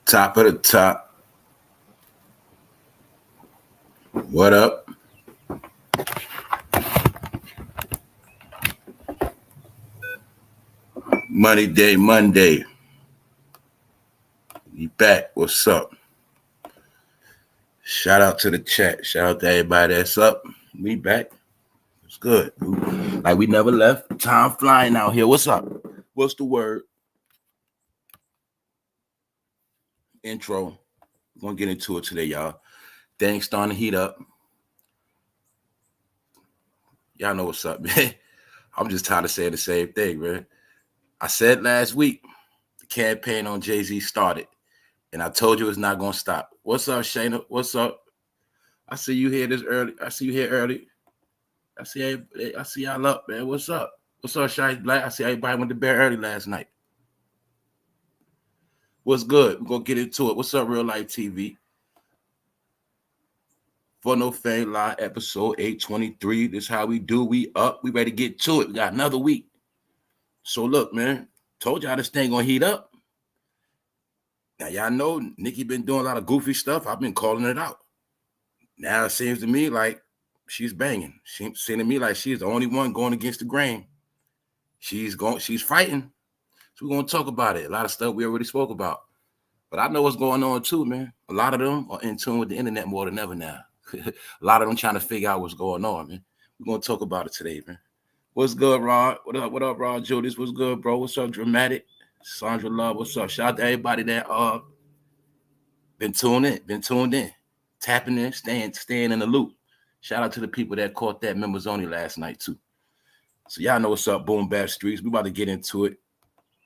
Top of the top. What up? Money Day Monday. You back. What's up? Shout out to the chat. Shout out to everybody that's up. We back. It's good. Like we never left. Time flying out here. What's up? What's the word? Intro. We're gonna get into it today, y'all. Things starting to heat up. Y'all know what's up, man. I'm just tired of saying the same thing, man. I said last week the campaign on Jay-Z started, and I told you it's not gonna stop. What's up, Shayna? What's up? I see you here this early. I see you here early. I see y'all up, man. What's up? What's up, Shy Black? I see everybody went to bed early last night. What's good? We're gonna get into it. What's up, Real Life TV? For No Fame Live episode 823. This is how we do. We up. We ready to get to it. We got another week. So look, man. Told y'all this thing gonna heat up. Now y'all know Nicki been doing a lot of goofy stuff. I've been calling it out. Now it seems to me like she's banging. She's seeming to me like she's the only one going against the grain. She's fighting. So we're gonna talk about it. A lot of stuff we already spoke about. But I know what's going on too, man. A lot of them are in tune with the internet more than ever now. A lot of them trying to figure out what's going on, man. We're gonna talk about it today, man. What's good, Rod? What up, Rod Judas? What's good, bro? What's up, Dramatic? Sandra Love, what's up? Shout out to everybody that been tuned in, tapping in, staying in the loop. Shout out to the people that caught that members only last night too. So y'all know what's up, Boom Bap Streets. We about to get into it.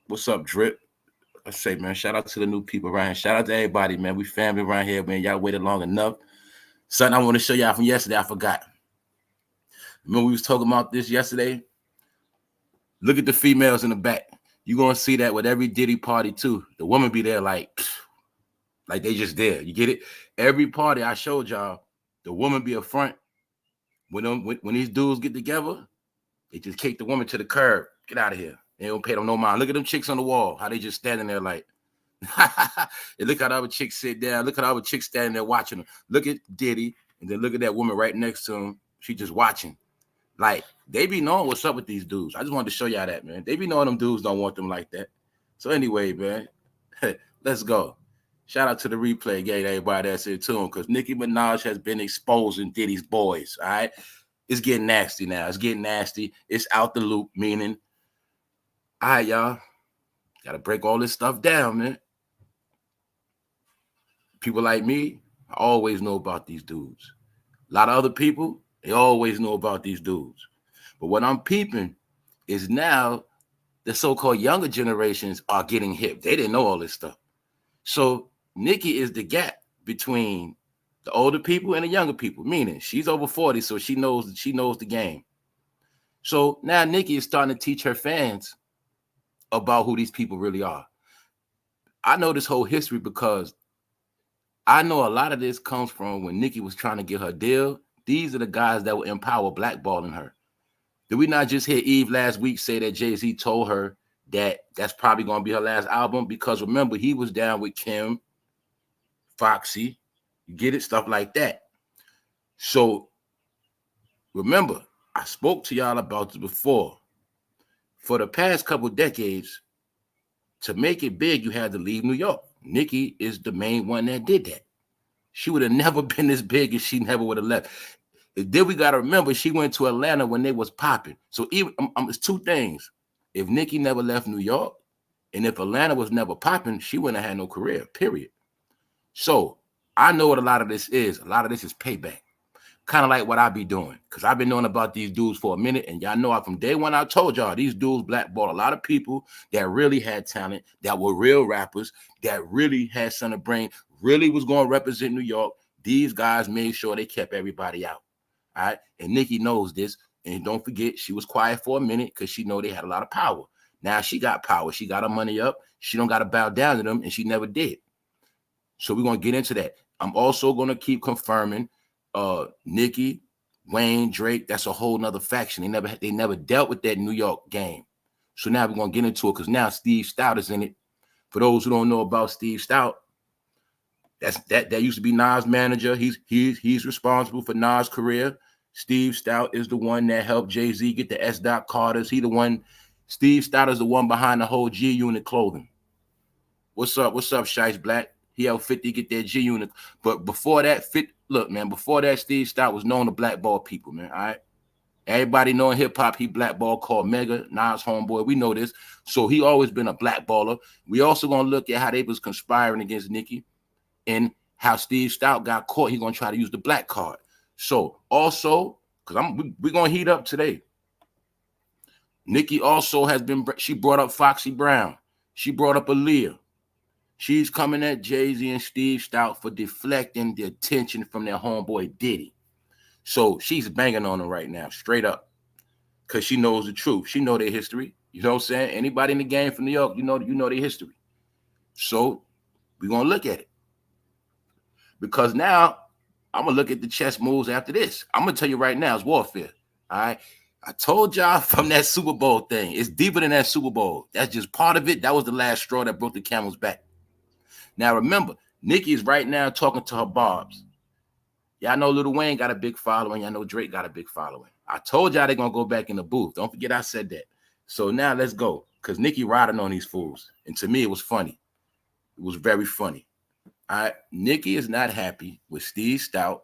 What's up, Drip? Let's say, man, shout out to the new people around here. Shout out to everybody, man. We family around here, man. Y'all waited long enough. Something I want to show y'all from yesterday, I forgot. Remember we was talking about this yesterday? Look at the females in the back. You're going to see that with every Diddy party, too. The woman be there like they just there. You get it? Every party I showed y'all, the woman be up front. When these dudes get together, they just kick the woman to the curb. Get out of here. They don't pay them no mind. Look at them chicks on the wall, how they just standing there like, and look how the other chicks sit down. Look how the other chicks standing there watching them. Look at Diddy, and then look at that woman right next to him. She just watching. Like, they be knowing what's up with these dudes. I just wanted to show y'all that, man. They be knowing them dudes don't want them like that. So anyway, man, let's go. Shout out to the replay gang, everybody that's in tune, because Nicki Minaj has been exposing Diddy's boys, all right? It's getting nasty now. It's getting nasty. It's out the loop, meaning, all right, y'all, got to break all this stuff down, man. People like me, I always know about these dudes. A lot of other people, they always know about these dudes. But what I'm peeping is now the so-called younger generations are getting hip. They didn't know all this stuff. So Nicki is the gap between the older people and the younger people, meaning she's over 40, so she knows the game. So now Nicki is starting to teach her fans about who these people really are. I know this whole history because I know a lot of this comes from when Nicki was trying to get her deal. These are the guys that will empower blackballing her. Did we not just hear Eve last week say that Jay-Z told her that that's probably going to be her last album? Because remember, he was down with Kim, Foxy, you get it? Stuff like that. So remember, I spoke to y'all about this before. For the past couple decades, to make it big, you had to leave New York. Nicki is the main one that did that. She would have never been this big if she never would have left. Then we got to remember she went to Atlanta when they was popping. So even it's two things. If Nicki never left New York, and if Atlanta was never popping, she wouldn't have had no career, period. So I know what a lot of this is. A lot of this is payback. Kind of like what I be doing. Because I've been knowing about these dudes for a minute, and y'all know from day one I told y'all these dudes blackballed a lot of people that really had talent, that were real rappers, that really had something to bring, really was going to represent New York. These guys made sure they kept everybody out. All right. And Nicki knows this. And don't forget, she was quiet for a minute because she know they had a lot of power. Now she got power. She got her money up. She don't got to bow down to them, and she never did. So we're going to get into that. I'm also going to keep confirming Nicki, Wayne, Drake. That's a whole nother faction. They never dealt with that New York game. So now we're going to get into it because now Steve Stout is in it. For those who don't know about Steve Stout, That used to be Nas' manager. He's responsible for Nas' career. Steve Stout is the one that helped Jay-Z get the STOUT Carters. Steve Stout is the one behind the whole G Unit clothing. What's up, Shice Black? He helped 50 get their G Unit. But before that, before that, Steve Stout was known to blackball people, man. All right. Everybody knowing hip-hop, he blackballed called Mega, Nas homeboy. We know this. So he always been a blackballer. We also gonna look at how they was conspiring against Nicki and how Steve Stout got caught. He gonna try to use the black card. So also, because we're gonna heat up today. Nicki also she brought up Foxy Brown. She brought up AALIYAH. She's coming at Jay-Z and Steve Stout for deflecting the attention from their homeboy Diddy. So she's banging on them right now, straight up, because she knows the truth. She know their history. You know what I'm saying? Anybody in the game from New York, you know their history. So we're gonna look at it. Because now I'm gonna look at the chess moves after this. I'm gonna tell you right now, it's warfare. All right. I told y'all from that Super Bowl thing, it's deeper than that Super Bowl. That's just part of it. That was the last straw that broke the camel's back. Now remember, Nicki is right now talking to her barbs. Y'all know Lil Wayne got a big following. Y'all know Drake got a big following. I told y'all they're gonna go back in the booth. Don't forget I said that. So now let's go. Because Nicki riding on these fools. And to me, it was funny. It was very funny. All right. Nicki is not happy with Steve Stout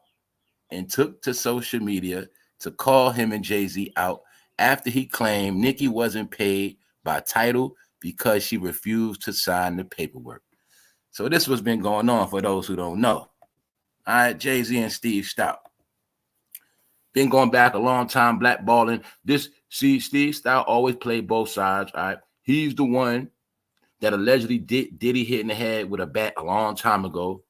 and took to social media to call him and Jay-Z out after he claimed Nicki wasn't paid by Tidal because she refused to sign the paperwork. So this was been going on for those who don't know. All right, Jay-Z and Steve Stout. Been going back a long time, blackballing. Steve Stout always played both sides. All right. He's the one that allegedly Diddy hit in the head with a bat a long time ago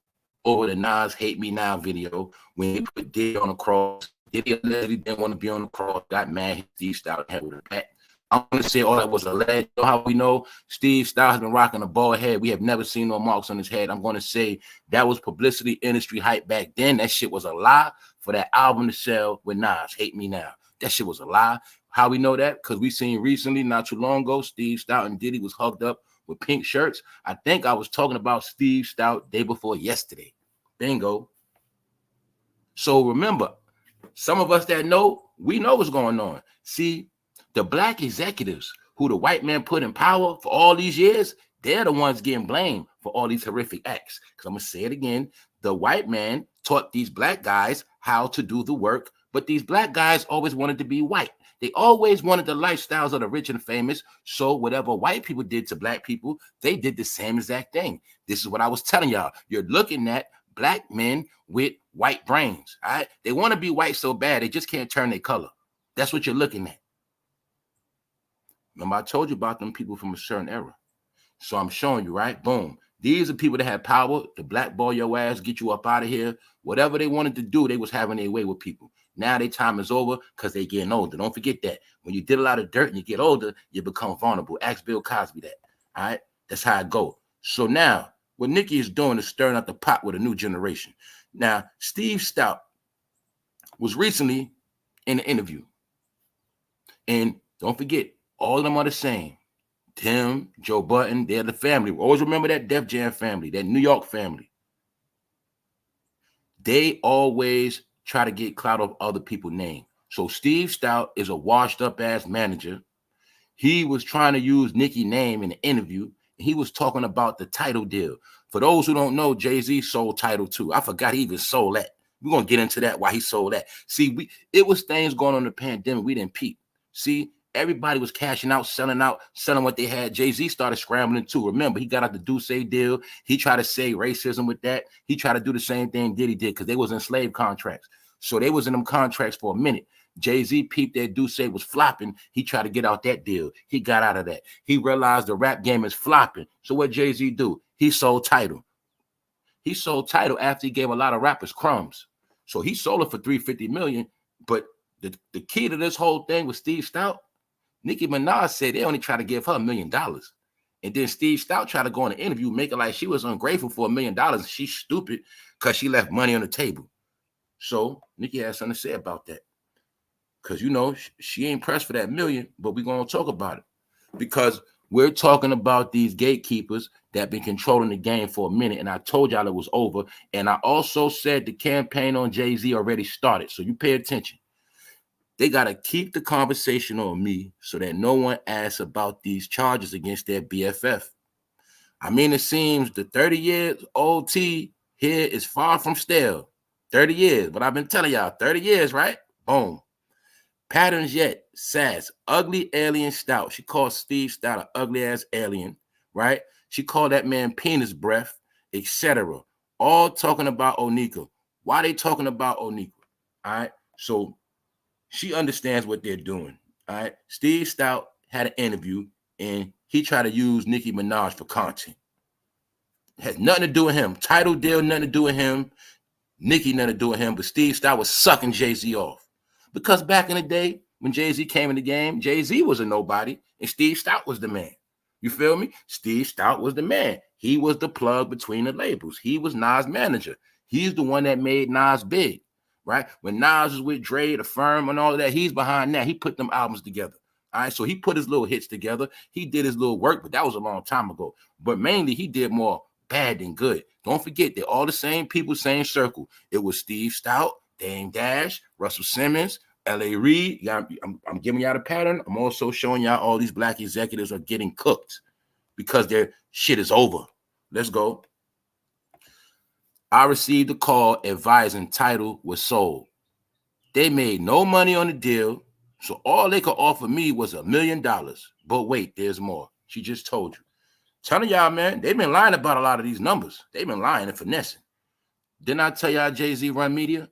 over the Nas Hate Me Now video when he put Diddy on the cross. Diddy allegedly didn't want to be on the cross, got mad, hit Steve Stout head with a bat. I'm going to say all that was alleged. You know how we know Steve Stout has been rocking a bald head. We have never seen no marks on his head. I'm going to say that was publicity industry hype back then. That shit was a lie for that album to sell with Nas, Hate Me Now. That shit was a lie. How we know that? Because we seen recently, not too long ago, Steve Stout and Diddy was hugged up with pink shirts. I think I was talking about Steve Stout day before yesterday. Bingo. So remember, some of us that know, we know what's going on. See, the black executives who the white man put in power for all these years, they're the ones getting blamed for all these horrific acts. Because I'm going to say it again. The white man taught these black guys how to do the work, but these black guys always wanted to be white. They always wanted the lifestyles of the rich and famous. So whatever white people did to black people, they did the same exact thing. This is what I was telling y'all. You're looking at black men with white brains. All right. They want to be white so bad, they just can't turn their color. That's what you're looking at. Remember, I told you about them people from a certain era. So I'm showing you, right? Boom. These are people that had power to blackball your ass, get you up out of here. Whatever they wanted to do, they was having their way with people. Now their time is over because they getting older. Don't forget that. When you did a lot of dirt and you get older, you become vulnerable. Ask Bill Cosby that. All right? That's how it go. So now, what Nicki is doing is stirring up the pot with a new generation. Now, Steve Stout was recently in an interview. And don't forget, all of them are the same. Tim, Joe Budden, they're the family. Always remember that Def Jam family, that New York family. They always try to get clout of other people's name. So Steve Stout is a washed up ass manager. He was trying to use Nicki's name in an interview. He was talking about the Tidal deal. For those who don't know, Jay-Z sold Tidal too. I forgot he even sold that. We're going to get into that, why he sold that. See, it was things going on in the pandemic. We didn't peep. See, everybody was cashing out, selling what they had. Jay-Z started scrambling too. Remember, he got out the Duce deal. He tried to say racism with that. He tried to do the same thing Diddy did because they was in slave contracts. So they was in them contracts for a minute. Jay-Z peeped that Duce was flopping. He tried to get out that deal. He got out of that. He realized the rap game is flopping. So what Jay-Z do? He sold Tidal. He sold Tidal after he gave a lot of rappers crumbs. So he sold it for $350 million. But the key to this whole thing with Steve Stout, Nicki Minaj said they only try to give her $1 million. And then Steve Stout tried to go on an interview, make it like she was ungrateful for $1 million. She's stupid because she left money on the table. So Nicki has something to say about that. Because, you know, she ain't pressed for that $1 million, but we're going to talk about it. Because We're talking about these gatekeepers that been controlling the game for a minute, and I told y'all it was over. And I also said the campaign on Jay-Z already started, so you pay attention. They got to keep the conversation on me so that no one asks about these charges against their BFF. I mean, it seems the 30 years old T here is far from stale. 30 years, but I've been telling y'all, 30 years, right? Boom. Patterns yet, sass, ugly alien stout. She called Steve Stout an ugly ass alien, right? She called that man penis breath, etc. All talking about Onika. Why they talking about Onika? All right. So she understands what they're doing. All right. Steve Stout had an interview and he tried to use Nicki Minaj for content. It has nothing to do with him. Title deal, nothing to do with him. Nicki, nothing to do with him. But Steve Stout was sucking Jay-Z off. Because back in the day, when Jay-Z came in the game, Jay-Z was a nobody, and Steve Stout was the man. You feel me? Steve Stout was the man. He was the plug between the labels. He was Nas' manager. He's the one that made Nas big, right? When Nas was with Dre, the firm, and all of that, he's behind that. He put them albums together. All right, so he put his little hits together. He did his little work, but that was a long time ago. But mainly, he did more bad than good. Don't forget, they're all the same people, same circle. It was Steve Stout, Dame Dash, Russell Simmons, L.A. Reid. I'm giving y'all the pattern. I'm also showing y'all all these black executives are getting cooked because their shit is over. Let's go. I received a call advising Tidal was sold. They made no money on the deal, so all they could offer me was $1 million. But wait, there's more. She just told you. Telling y'all, man, they've been lying about a lot of these numbers. They've been lying and finessing. Didn't I tell y'all Jay-Z run media?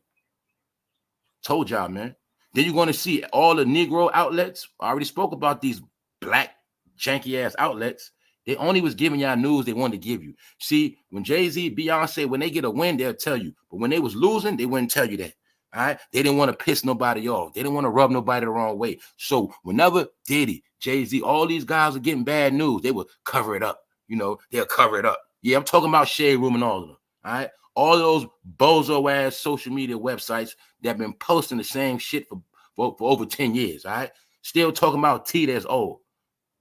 Told y'all, man. Then you're going to see all the Negro outlets. I already spoke about these black janky-ass outlets. They only was giving y'all news they wanted to give you. See, when Jay-Z, Beyonce, when they get a win, they'll tell you. But when they was losing, they wouldn't tell you that. All right? They didn't want to piss nobody off. They didn't want to rub nobody the wrong way. So whenever Diddy, Jay-Z, all these guys are getting bad news, they would cover it up. You know, they'll cover it up. Yeah, I'm talking about Shade Room and all of them. All right? All those bozo-ass social media websites that have been posting the same shit for over 10 years, all right? Still talking about tea that's old,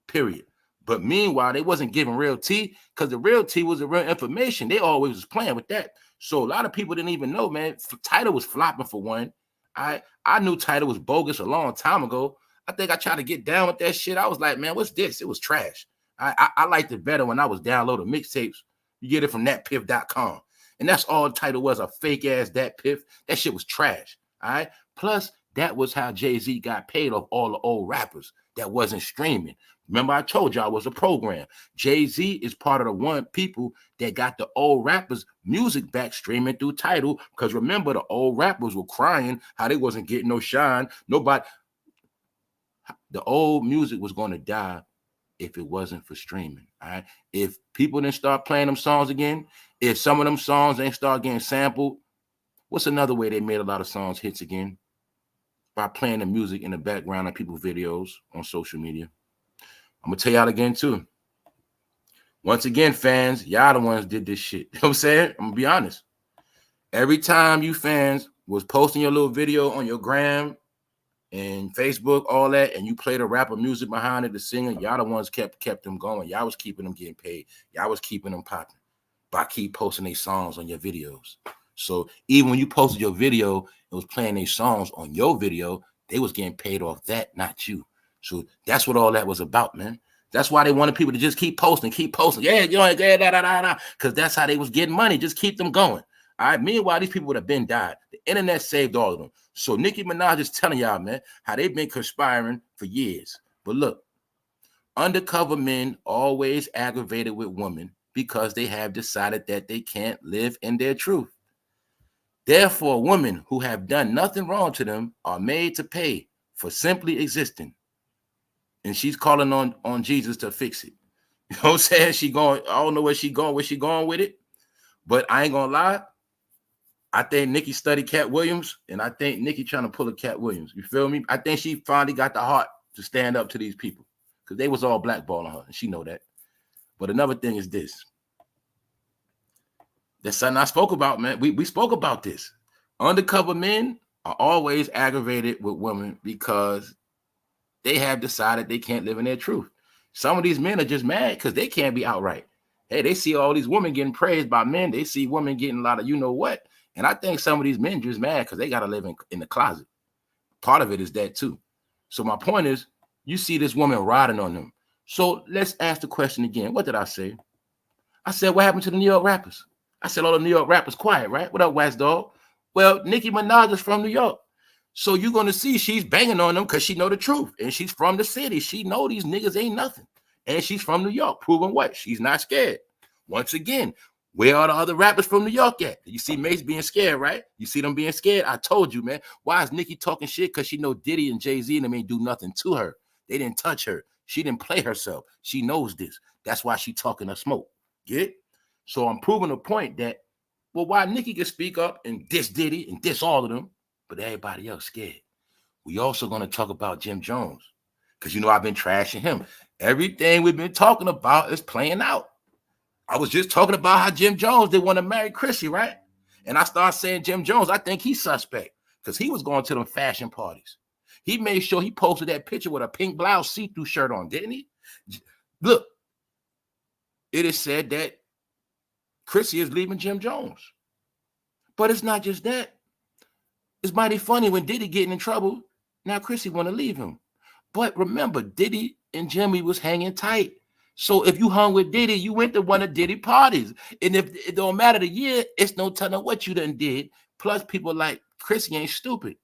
period. But meanwhile, they wasn't giving real tea because the real tea was the real information. They always was playing with that. So a lot of people didn't even know, man. Tidal was flopping for one. I knew Tidal was bogus a long time ago. I think I tried to get down with that shit. I was like, man, what's this? It was trash. I liked it better when I was downloading mixtapes. You get it from thatpiff.com. And that's all Tidal was, a fake-ass Dat Piff. That shit was trash, all right? Plus, that was how Jay-Z got paid off all the old rappers that wasn't streaming. Remember, I told y'all it was a program. Jay-Z is part of the one people that got the old rappers' music back streaming through Tidal, because remember, the old rappers were crying how they wasn't getting no shine. Nobody. The old music was going to die if it wasn't for streaming, all right? If people didn't start playing them songs again, if some of them songs ain't start getting sampled, what's another way they made a lot of songs hits again? By playing the music in the background of people's videos on social media. I'm going to tell y'all again, too. Once again, fans, y'all the ones did this shit. You know what I'm saying? I'm going to be honest. Every time you fans was posting your little video on your gram and Facebook, all that, and you played a rapper music behind it, the singer, y'all the ones kept them going. Y'all was keeping them getting paid. Y'all was keeping them popping by keep posting their songs on your videos. So even when you posted your video, it was playing their songs on your video, they was getting paid off that, not you. So that's what all that was about, man. That's why they wanted people to just keep posting. Yeah, you know, because that's how they was getting money. Just keep them going. All right. Meanwhile, these people would have been died. The internet saved all of them. So Nicki Minaj is telling y'all, man, how they've been conspiring for years. But look, undercover men always aggravated with women because they have decided that they can't live in their truth. Therefore, women who have done nothing wrong to them are made to pay for simply existing. And she's calling on Jesus to fix it. You know what I'm saying? She going, I don't know where she going with it. But I ain't gonna lie. I think Nicki studied Cat Williams, and I think Nicki trying to pull a Cat Williams. You feel me? I think she finally got the heart to stand up to these people because they was all blackballing her, and she know that. But another thing is this. That's something I spoke about, man. We spoke about this. Undercover men are always aggravated with women because they have decided they can't live in their truth. Some of these men are just mad because they can't be outright. Hey, they see all these women getting praised by men. They see women getting a lot of you know what. And I think some of these men just mad because they got to live in the closet. Part of it is that too. So my point is, you see this woman riding on them. So let's ask the question again. What did I say? I said, what happened to the New York rappers? I said, all the New York rappers quiet, right? What up, Wax Dog? Well, Nicki Minaj is from New York. So you're going to see she's banging on them because she know the truth. And she's from the city. She know these niggas ain't nothing. And she's from New York, proving what? She's not scared. Once again, where are the other rappers from New York at? You see Mace being scared, right? You see them being scared? I told you, man. Why is Nicki talking shit? Because she know Diddy and Jay-Z and them ain't do nothing to her. They didn't touch her. She didn't play herself. She knows this. That's why she talking her smoke. Get it? So I'm proving a point that, well, why Nicki can speak up and diss Diddy and diss all of them, but everybody else scared. We also going to talk about Jim Jones because, you know, I've been trashing him. Everything we've been talking about is playing out. I was just talking about how Jim Jones didn't want to marry Chrissy, right? And I started saying Jim Jones, I think he's suspect because he was going to them fashion parties. He made sure he posted that picture with a pink blouse see-through shirt on, didn't he? Look, it is said that Chrissy is leaving Jim Jones. But it's not just that. It's mighty funny when Diddy getting in trouble. Now Chrissy want to leave him. But remember, Diddy and Jimmy was hanging tight. So if you hung with Diddy, you went to one of Diddy parties. And if it don't matter the year, it's no telling what you done did. Plus, people like Chrissy ain't stupid.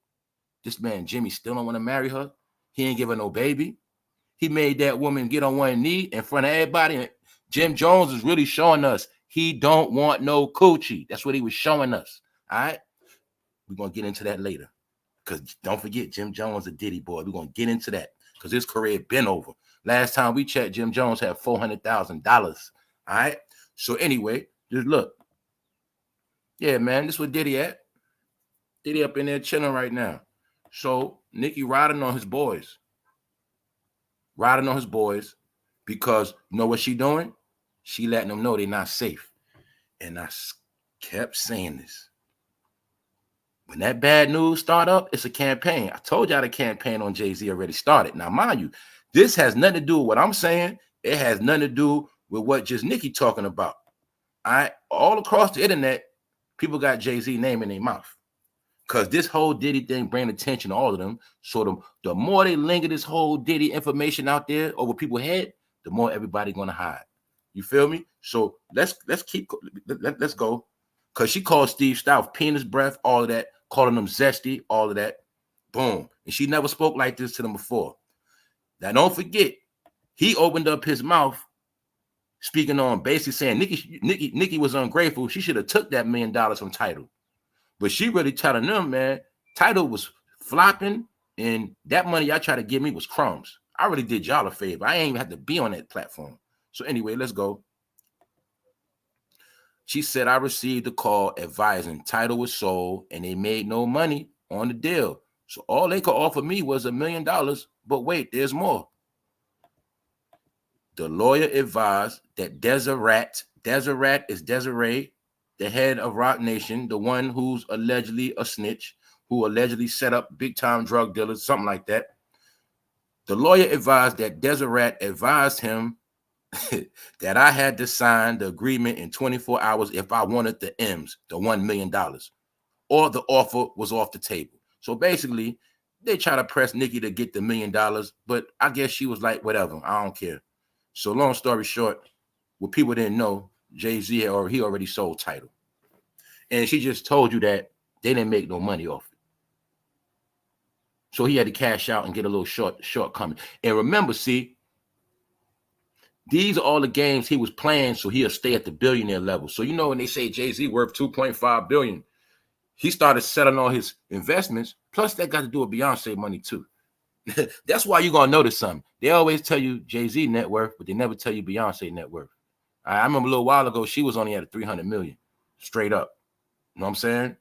This man, Jimmy, still don't want to marry her. He ain't give her no baby. He made that woman get on one knee in front of everybody. And Jim Jones is really showing us he don't want no coochie. That's what he was showing us. All right? We're going to get into that later. Because don't forget, Jim Jones a Diddy boy. We're going to get into that because his career been over. Last time we checked, Jim Jones had $400,000. All right? So anyway, just look. Yeah, man, this is where Diddy at. Diddy up in there chilling right now. So Nicki riding on his boys. Riding on his boys because you know what she doing? She letting them know they're not safe. And I kept saying this. When that bad news start up, it's a campaign. I told y'all the campaign on Jay-Z already started. Now, mind you, this has nothing to do with what I'm saying. It has nothing to do with what just Nicki talking about. All across the internet, people got Jay-Z name in their mouth. Because this whole Diddy thing bring attention to all of them. So the more they linger this whole Diddy information out there over people's head, the more everybody gonna hide. You feel me? So let's go. Because she called Steve Stout penis breath, all of that, calling them zesty, all of that. Boom. And she never spoke like this to them before. Now, don't forget, he opened up his mouth speaking on basically saying Nicki was ungrateful. She should have took that $1 million from Tidal. But she really telling them, man, Tidal was flopping, and that money y'all try to give me was crumbs. I really did y'all a favor. I ain't even have to be on that platform. So anyway, let's go. She said, I received a call advising Tidal was sold, and they made no money on the deal. So all they could offer me was $1 million. But wait, there's more. The lawyer advised that Deseret is Desiree, the head of Roc Nation, the one who's allegedly a snitch, who allegedly set up big-time drug dealers, something like that. The lawyer advised that Deseret advised him that I had to sign the agreement in 24 hours if I wanted the M's, the $1 million, or the offer was off the table. So basically, they try to press Nicki to get the $1 million, but I guess she was like, whatever, I don't care. So long story short, what people didn't know, Jay-Z he already sold Tidal. And she just told you that they didn't make no money off it. So he had to cash out and get a little shortcoming. And remember, see, these are all the games he was playing so he'll stay at the billionaire level. So you know when they say Jay-Z worth $2.5 billion, he started selling all his investments. Plus that got to do with Beyonce money too. That's why you're going to notice something. They always tell you Jay-Z net worth, but they never tell you Beyonce net worth. I remember a little while ago, she was only at $300 million, straight up. You know what I'm saying?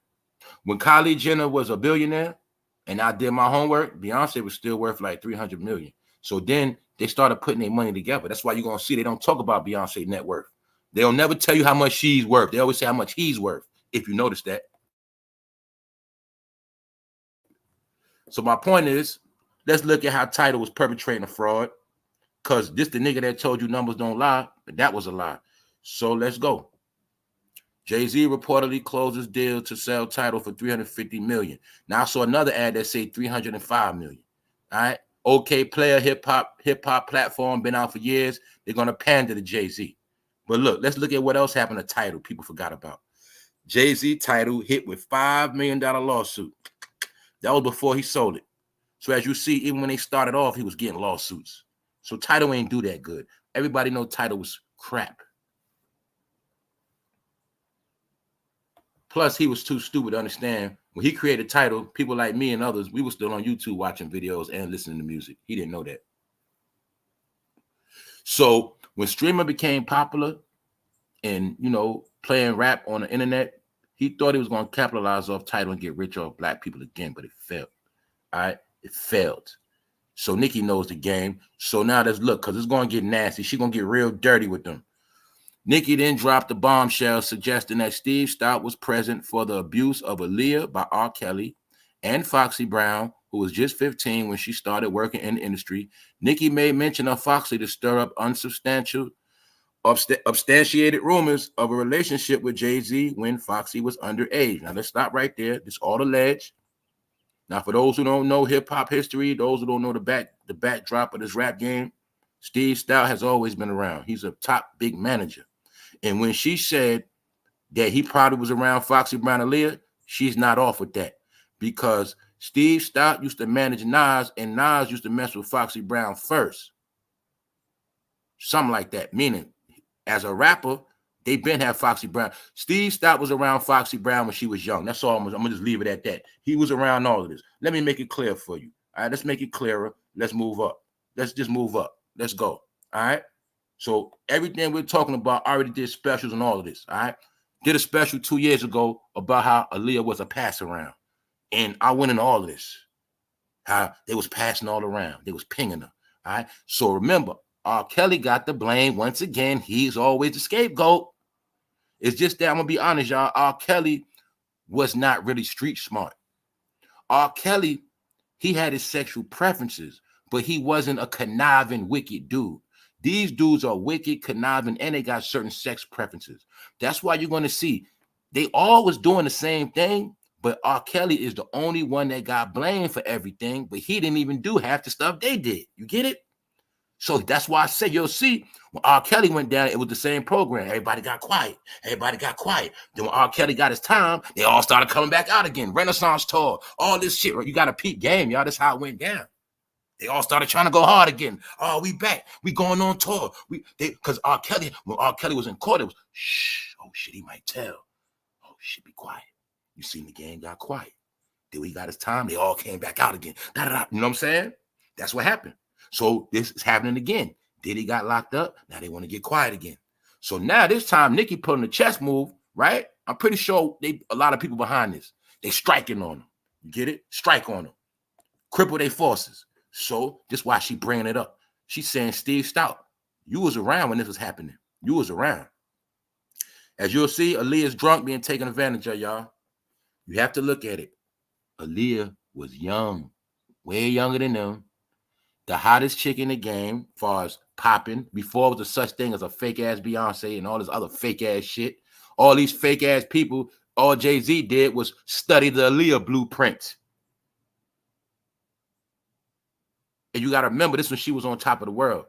When Kylie Jenner was a billionaire and I did my homework, Beyonce was still worth like $300 million. So then they started putting their money together. That's why you're going to see they don't talk about Beyonce net worth. They'll never tell you how much she's worth. They always say how much he's worth, if you notice that. So my point is, let's look at how Tidal was perpetrating a fraud. Because this the nigga that told you numbers don't lie, but that was a lie. So let's go. Jay-Z reportedly closes deal to sell Tidal for $350 million. Now I saw another ad that said $305 million. All right. OK Player hip hop platform, been out for years. They're gonna pander to Jay-Z. But look, let's look at what else happened to Tidal. People forgot about. Jay-Z Tidal hit with $5 million lawsuit. That was before he sold it. So as you see, even when they started off, he was getting lawsuits. So Tidal ain't do that good. Everybody know Tidal was crap. Plus, he was too stupid to understand. When he created Tidal, people like me and others, we were still on YouTube watching videos and listening to music. He didn't know that. So when streaming became popular and, you know, playing rap on the internet, he thought he was going to capitalize off Tidal and get rich off black people again, but it failed. All right? It failed. So Nicki knows the game. So now let's look, because it's going to get nasty. She's going to get real dirty with them. Nicki then dropped a bombshell suggesting that Steve Stout was present for the abuse of AALIYAH by R. Kelly and FOXY Brown, who was just 15 when she started working in the industry. Nicki made mention of FOXY to stir up substantiated rumors of a relationship with Jay-Z when FOXY was underage. Now let's stop right there. This all alleged. Now for those who don't know hip-hop history, those who don't know the backdrop of this rap game, Steve Stout has always been around. He's a top big manager. And when she said that he probably was around FOXY Brown and AALIYAH, she's not off with that, because Steve Stout used to manage Nas, and Nas used to mess with FOXY Brown first. Something like that. Meaning, as a rapper, they been have FOXY Brown. Steve Stout was around FOXY Brown when she was young. That's all. I'm gonna just leave it at that. He was around all of this. Let me make it clear for you. All right, let's make it clearer. Let's move up. Let's just move up. Let's go. All right. So everything we're talking about, I already did specials on all of this. All right. Did a special 2 years ago about how AALIYAH was a pass around. And I went into all of this. How they was passing all around. They was pinging her. All right. So remember, R. Kelly got the blame. Once again, he's always the scapegoat. It's just that I'm going to be honest, y'all. R. Kelly was not really street smart. R. Kelly, he had his sexual preferences, but he wasn't a conniving, wicked dude. These dudes are wicked, conniving, and they got certain sex preferences. That's why you're going to see they all was doing the same thing, but R. Kelly is the only one that got blamed for everything, but he didn't even do half the stuff they did. You get it? So that's why I say, you'll see, when R. Kelly went down, it was the same program. Everybody got quiet. Everybody got quiet. Then when R. Kelly got his time, they all started coming back out again. Renaissance tour, all this shit. You got a peak game, y'all. That's how it went down. They all started trying to go hard again. Oh, we back. We going on tour. Because R. Kelly, when R. Kelly was in court, it was, shh. Oh, shit, he might tell. Oh, shit, be quiet. You seen the game got quiet. Then when he got his time, they all came back out again. Da-da-da. You know what I'm saying? That's what happened. So this is happening again. Diddy got locked up. Now they want to get quiet again. So now this time, Nicki put on the chess move, right? I'm pretty sure a lot of people behind this. They striking on them. You get it? Strike on them. Cripple their forces. So this is why she bringing it up. She's saying, Steve Stout, you was around when this was happening. You was around. As you'll see, AALIYAH's drunk being taken advantage of, y'all. You have to look at it. AALIYAH was young, way younger than them. The hottest chick in the game, as far as popping. Before it was a such thing as a fake-ass Beyonce and all this other fake-ass shit. All these fake-ass people, all Jay-Z did was study the AALIYAH blueprint. And you got to remember, this when she was on top of the world.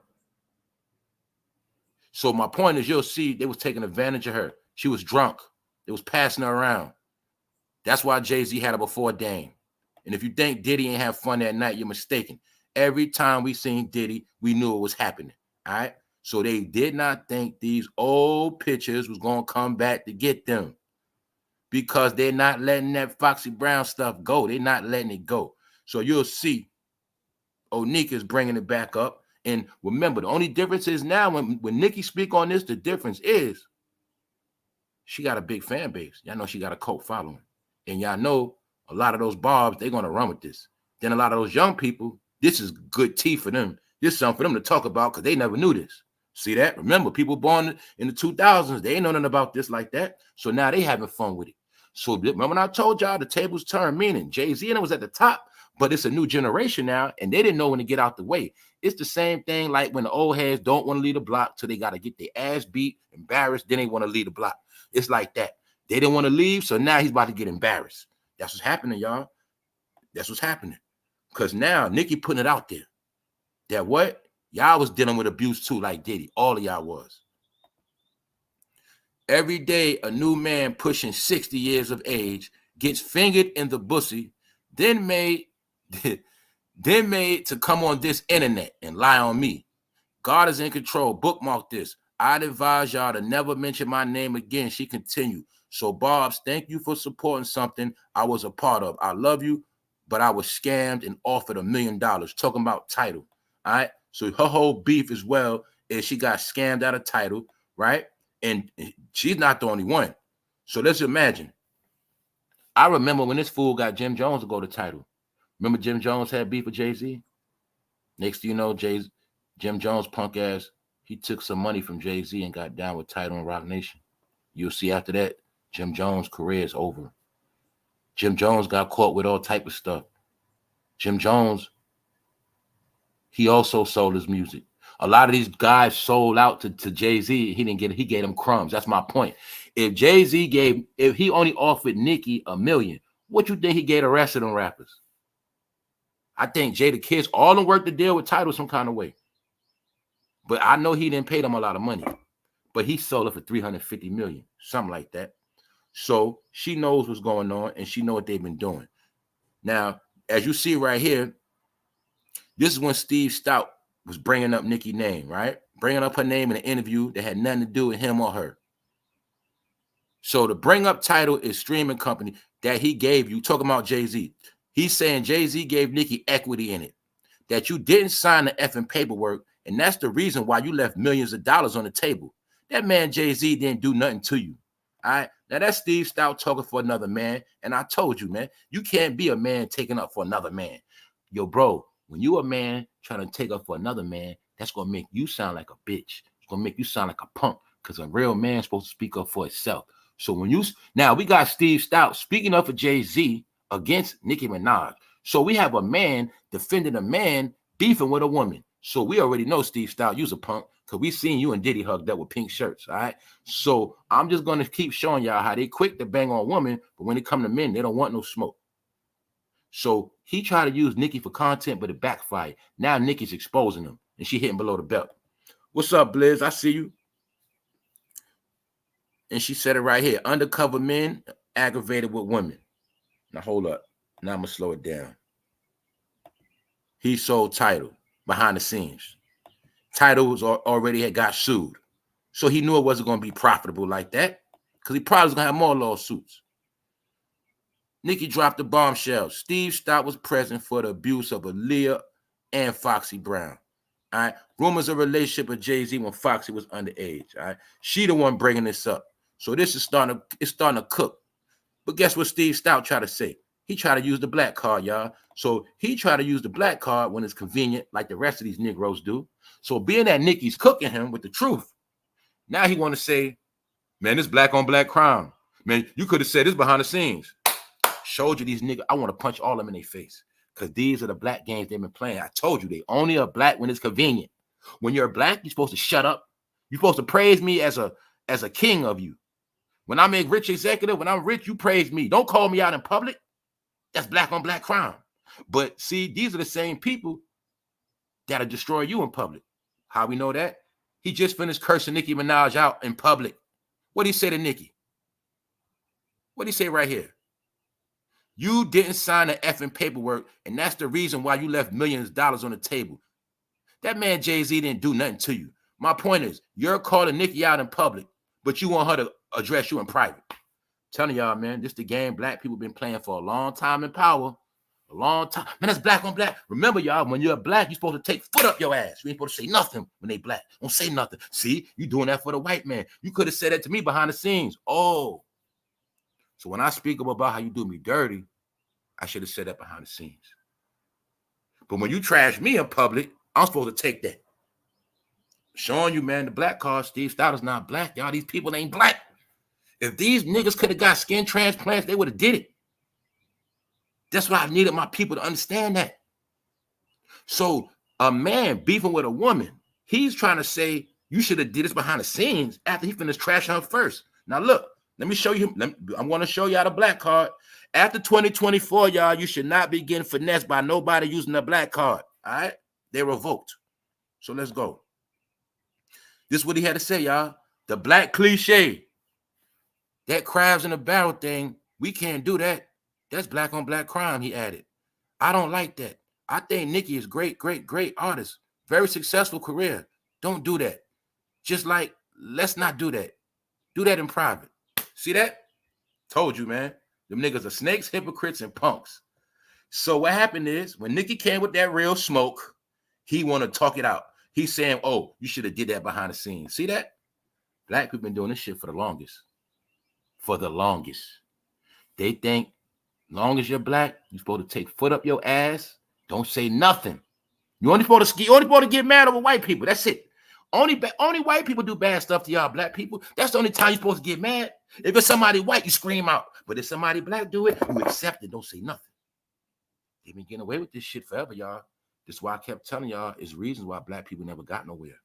So my point is, you'll see they was taking advantage of her. She was drunk. They was passing her around. That's why Jay-Z had her before Dame. And if you think Diddy ain't have fun that night, you're mistaken. Every time we seen Diddy, we knew it was happening. All right? So they did not think these old pictures was going to come back to get them, because they're not letting that FOXY Brown stuff go. They're not letting it go. So you'll see Nicki is bringing it back up. And remember, the only difference is now when Nicki speak on this, the difference is she got a big fan base. Y'all know she got a cult following. And y'all know a lot of those barbs, they're going to run with this. Then a lot of those young people, this is good tea for them. This is something for them to talk about because they never knew this. See that? Remember, people born in the 2000s, they ain't know nothing about this like that. So now they having fun with it. So remember when I told y'all the tables turned, meaning Jay-Z and it was at the top, but it's a new generation now, and they didn't know when to get out the way. It's the same thing like when the old heads don't want to leave the block till they got to get their ass beat, embarrassed, then they want to leave the block. It's like that. They didn't want to leave, so now he's about to get embarrassed. That's what's happening, y'all. That's what's happening. Because now Nicki putting it out there that what? Y'all was dealing with abuse too, like Diddy. All of y'all was. Every day, a new man pushing 60 years of age gets fingered in the pussy, then made to come on this internet and lie on me. God is in control. Bookmark this. I'd advise y'all to never mention my name again. She continued. So, Barbs, thank you for supporting something I was a part of. I love you, but I was scammed and offered $1 million. Talking about Tidal. All right. So her whole beef as well is she got scammed out of Tidal, right? And she's not the only one. So let's imagine. I remember when this fool got Jim Jones to go to Tidal. Remember Jim Jones had beef with Jay-Z? Next thing you know, Jim Jones, punk ass, he took some money from Jay-Z and got down with Tidal and Rock Nation. You'll see after that, Jim Jones' career is over. Jim Jones got caught with all type of stuff. Jim Jones, he also sold his music. A lot of these guys sold out to Jay-Z. He didn't get it. He gave them crumbs. That's my point. If Jay-Z if he only offered Nicki $1 million, what you think he gave the rest of them rappers? I think Jadakiss, all them worked to deal with Tidal some kind of way. But I know he didn't pay them a lot of money. But he sold it for $350 million, something like that. So she knows what's going on, and she know what they've been doing. Now, as you see right here, this is when Steve Stout was bringing up Nicki's name, right? Bringing up her name in an interview that had nothing to do with him or her. So to bring up Tidal is streaming company that he gave you, talking about Jay-Z. He's saying Jay-Z gave Nicki equity in it, that you didn't sign the effing paperwork, and that's the reason why you left millions of dollars on the table. That man Jay-Z didn't do nothing to you, all right? Now that's Steve Stout talking for another man, and I told you, man, you can't be a man taking up for another man. Yo, bro, when you a man trying to take up for another man, that's going to make you sound like a bitch. It's going to make you sound like a punk, because a real man's supposed to speak up for itself. So when you, now we got Steve Stout speaking up for Jay-Z against Nicki Minaj. So we have a man defending a man beefing with a woman. So we already know, Steve Stout, you's a punk, because we seen you and Diddy hugged up with pink shirts, all right? So I'm just going to keep showing y'all how they quick to bang on women, but when it come to men, they don't want no smoke. So he tried to use Nicki for content, but it backfired. Now Nicki's exposing him, and she hitting below the belt. What's up, Blizz? I see you. And she said it right here. Undercover men aggravated with women. Now, hold up. Now I'm going to slow it down. He sold Tidal behind the scenes. Tidal was already had got sued. So he knew it wasn't going to be profitable like that, because he probably was going to have more lawsuits. Nicki dropped the bombshell. Steve Stout was present for the abuse of AALIYAH and FOXY Brown. All right. Rumors of a relationship with Jay-Z when FOXY was underage. All right. She the one bringing this up. So this is starting to cook. But guess what Steve Stout tried to say? He tried to use the black card, y'all. So he tried to use the black card when it's convenient, like the rest of these Negroes do. So being that Nicki's cooking him with the truth, now he want to say, man, this black on black crime. Man, you could have said this behind the scenes. Showed you these niggas. I want to punch all of them in their face, because these are the black games they've been playing. I told you, they only are black when it's convenient. When you're black, you're supposed to shut up. You're supposed to praise me as a king of you. When I make rich executive, when I'm rich, you praise me. Don't call me out in public. That's black on black crime. But see, these are the same people that'll destroy you in public. How we know that? He just finished cursing Nicki Minaj out in public. What'd he say to Nicki? What'd he say right here? You didn't sign the effing paperwork, and that's the reason why you left millions of dollars on the table. That man Jay-Z didn't do nothing to you. My point is, you're calling Nicki out in public, but you want her to address you in private. I'm telling y'all, man, this is the game black people been playing for a long time in power. A long time. Man, that's black on black. Remember, y'all, when you're black, you're supposed to take foot up your ass. You ain't supposed to say nothing when they black. Don't say nothing. See, you doing that for the white man. You could have said that to me behind the scenes. Oh. So when I speak about how you do me dirty, I should have said that behind the scenes. But when you trash me in public, I'm supposed to take that. Showing you, man, the black card, Steve Stout is not black. Y'all, these people ain't black. If these niggas could have got skin transplants, they would have did it. That's why I needed my people to understand that. So A man beefing with a woman, he's trying to say you should have did this behind the scenes after he finished trashing her first. Now look, let me show you. I'm going to show y'all the black card. After 2024, y'all, you should not be getting finessed by nobody using the black card. All right? They revoked. So let's go. This is what he had to say, y'all. The black cliche. That crabs in a barrel thing, we can't do that. That's black on black crime, he added. I don't like that. I think Nicki is great artist. Very successful career. Don't do that. Just like, let's not do that. Do that in private. See that? Told you, man. Them niggas are snakes, hypocrites, and punks. So what happened is, when Nicki came with that real smoke, he want to talk it out. He's saying, oh, you should have did that behind the scenes. See that? Black people been doing this shit for the longest. For the longest. They think, long as you're black, you're supposed to take foot up your ass. Don't say nothing. You only supposed to get mad over white people. That's it. Only white people do bad stuff to y'all black people. That's the only time you're supposed to get mad. If it's somebody white, you scream out. But if somebody black do it, you accept it. Don't say nothing. They've been getting away with this shit forever, y'all. That's why I kept telling y'all it's reasons why black people never got nowhere.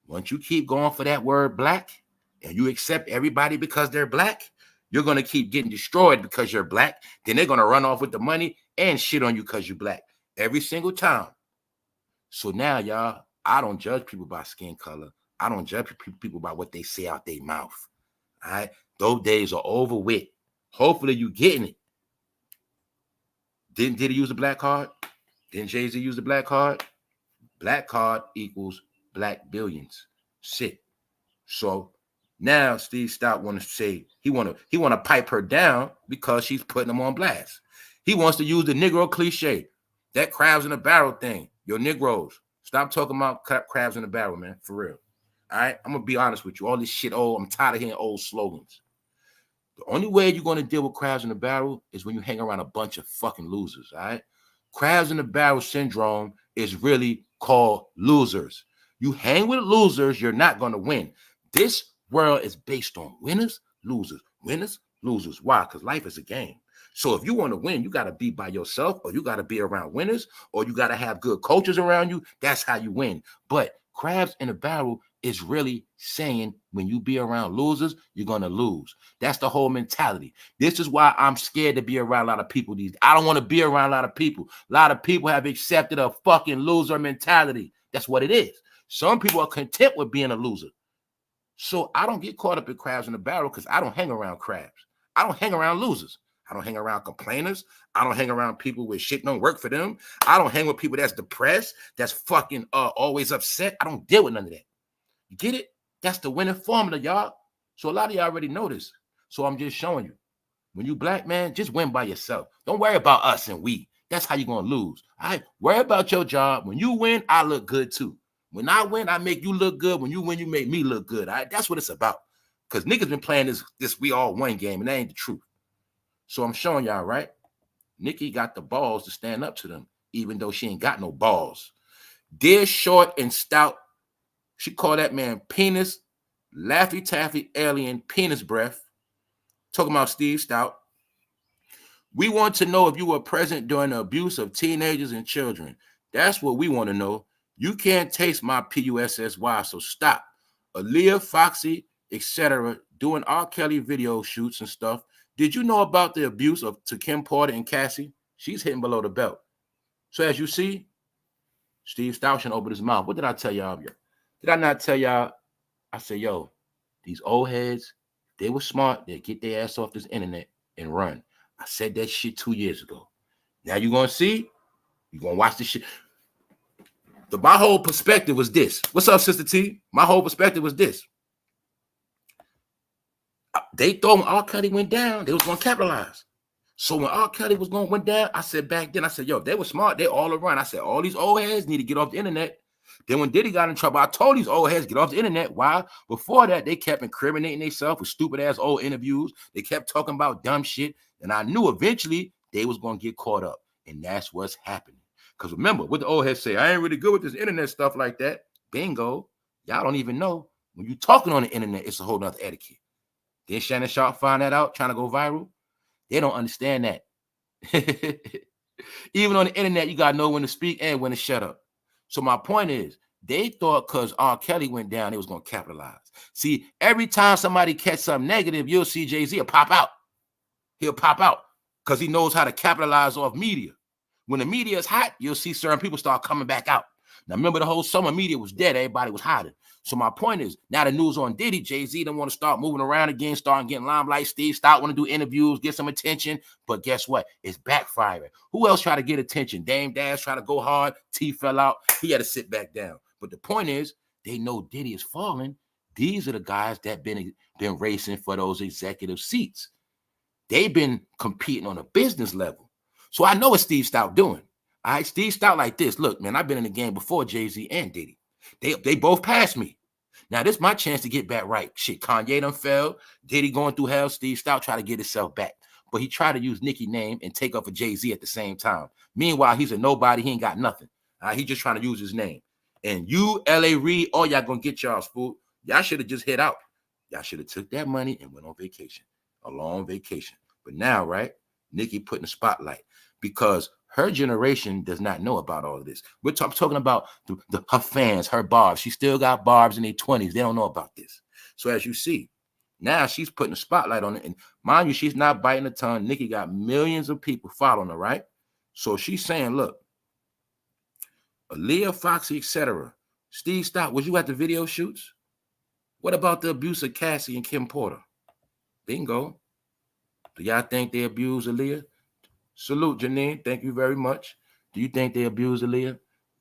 Once you keep going for that word black and you accept everybody because they're black, you're going to keep getting destroyed because you're black. Then they're going to run off with the money and shit on you because you're black. Every single time. So now, y'all, I don't judge people by skin color. I don't judge people by what they say out their mouth. All right? Those days are over with. Hopefully you getting it. Didn't Diddy use the black card? Didn't Jay-Z use the black card? Black card equals black billions. Shit. So now Steve Stout want to say he want to pipe her down because she's putting him on blast. He wants to use the Negro cliche. That crabs in a barrel thing. Yo, Negroes, stop talking about crabs in a barrel, man. For real. All right? I'm going to be honest with you. All this shit old. I'm tired of hearing old slogans. The only way you're going to deal with crabs in a barrel is when you hang around a bunch of fucking losers, all right? Crabs in the barrel syndrome is really called losers. You hang with losers, you're not going to win. This world is based on winners, losers. Winners, losers. Why? Because life is a game. So if you want to win, you got to be by yourself, or you got to be around winners, or you got to have good coaches around you. That's how you win. But crabs in a barrel is really saying when you be around losers, you're going to lose. That's the whole mentality. This is why I'm scared to be around a lot of people. I don't want to be around a lot of people. A lot of people have accepted a fucking loser mentality. That's what it is. Some people are content with being a loser. So I don't get caught up in crabs in the barrel because I don't hang around crabs. I don't hang around losers. I don't hang around complainers. I don't hang around people where shit don't work for them. I don't hang with people that's depressed, that's fucking always upset. I don't deal with none of that. You get it? That's the winning formula, y'all. So a lot of y'all already know this. So I'm just showing you. When you black, man, just win by yourself. Don't worry about us and we. That's how you're going to lose. All right? Worry about your job. When you win, I look good too. When I win, I make you look good. When you win, you make me look good. All right? That's what it's about. Because niggas been playing this we all win game, and that ain't the truth. So I'm showing y'all, right? Nicki got the balls to stand up to them, even though she ain't got no balls. Dear Short and Stout, she called that man penis, Laffy Taffy alien penis breath. Talking about Steve Stout. We want to know if you were present during the abuse of teenagers and children. That's what we want to know. You can't taste my PUSSY, so stop. AALIYAH, FOXY, etc. doing R. Kelly video shoots and stuff. Did you know about the abuse to Kim Porter and Cassie? She's hitting below the belt. So as you see, Steve Stout should open his mouth. What did I tell y'all? Did I not tell y'all? I said, yo, these old heads, they were smart. They get their ass off this internet and run. I said that shit 2 years ago. Now you're going to see. You're going to watch this shit. My whole perspective was this. What's up, Sister T? My whole perspective was this. They thought when R. Kelly went down, they was going to capitalize. So when R. Kelly went down, I said back then, I said, yo, they were smart. They all around. I said, all these old heads need to get off the internet. Then when Diddy got in trouble, I told these old heads get off the internet. Why? Before that, they kept incriminating themselves with stupid-ass old interviews. They kept talking about dumb shit. And I knew eventually they was going to get caught up. And that's what's happening. Because remember, what the old heads say, I ain't really good with this internet stuff like that. Bingo. Y'all don't even know. When you're talking on the internet, it's a whole nother etiquette. Then Shannon Sharp find that out, trying to go viral. They don't understand that. Even on the internet, you got to know when to speak and when to shut up. So my point is, they thought because R. Kelly went down, it was going to capitalize. See, every time somebody catch something negative, you'll see Jay-Z will pop out. He'll pop out because he knows how to capitalize off media. When the media is hot, you'll see certain people start coming back out. Now, remember the whole summer media was dead. Everybody was hiding. So my point is, now the news on Diddy, Jay-Z don't want to start moving around again, starting getting limelight. Steve Stout want to do interviews, get some attention. But guess what? It's backfiring. Who else tried to get attention? Dame Dash tried to go hard. T fell out. He had to sit back down. But the point is, they know Diddy is falling. These are the guys that been racing for those executive seats. They've been competing on a business level. So I know what Steve Stout doing. All right, Steve Stout like this. Look, man, I've been in the game before Jay-Z and Diddy. They both passed me. Now, this is my chance to get back right. Shit, Kanye done fell. Diddy going through hell. Steve Stout tried to get himself back. But he tried to use Nicki name and take up for Jay-Z at the same time. Meanwhile, he's a nobody. He ain't got nothing. He just trying to use his name. And you, L.A. Reid, all y'all going to get y'all's food. Y'all should have just hit out. Y'all should have took that money and went on vacation. A long vacation. But now, right, Nicki put in the spotlight because her generation does not know about all of this. We're talking about her fans, her barbs. She still got barbs in their 20s. They don't know about this. So as you see, now she's putting a spotlight on it. And mind you, she's not biting the tongue. Nicki got millions of people following her, right? So she's saying, look, AALIYAH, FOXY, etc. Steve Stout, was you at the video shoots? What about the abuse of Cassie and Kim Porter? Bingo. Do y'all think they abuse AALIYAH? Salute, Janine. Thank you very much. Do you think they abused AALIYAH?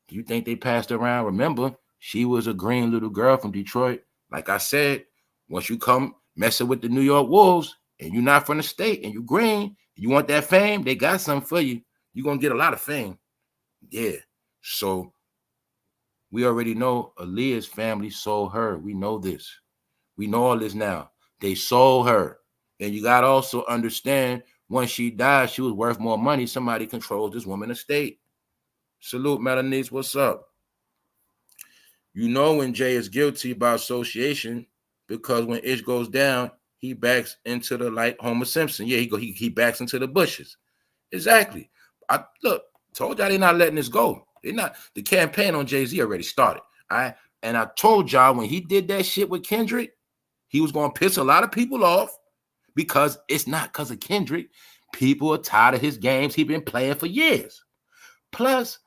Do you think they passed around? Remember, she was a green little girl from Detroit. Like I said, once you come messing with the New York Wolves and you're not from the state and you green, you want that fame, they got something for you. You're going to get a lot of fame. Yeah. So we already know AALIYAH's family sold her. We know this. We know all this now. They sold her. And you got to also understand, when she died, she was worth more money. Somebody controls this woman's estate. Salute, Melanice. What's up? You know when Jay is guilty by association because when Ish goes down, he backs into the like Homer Simpson. Yeah, he backs into the bushes. Exactly. Look, told y'all they're not letting this go. They're not. The campaign on Jay-Z already started. And I told y'all when he did that shit with Kendrick, he was going to piss a lot of people off. Because it's not because of Kendrick. People are tired of his games he's been playing for years. Plus,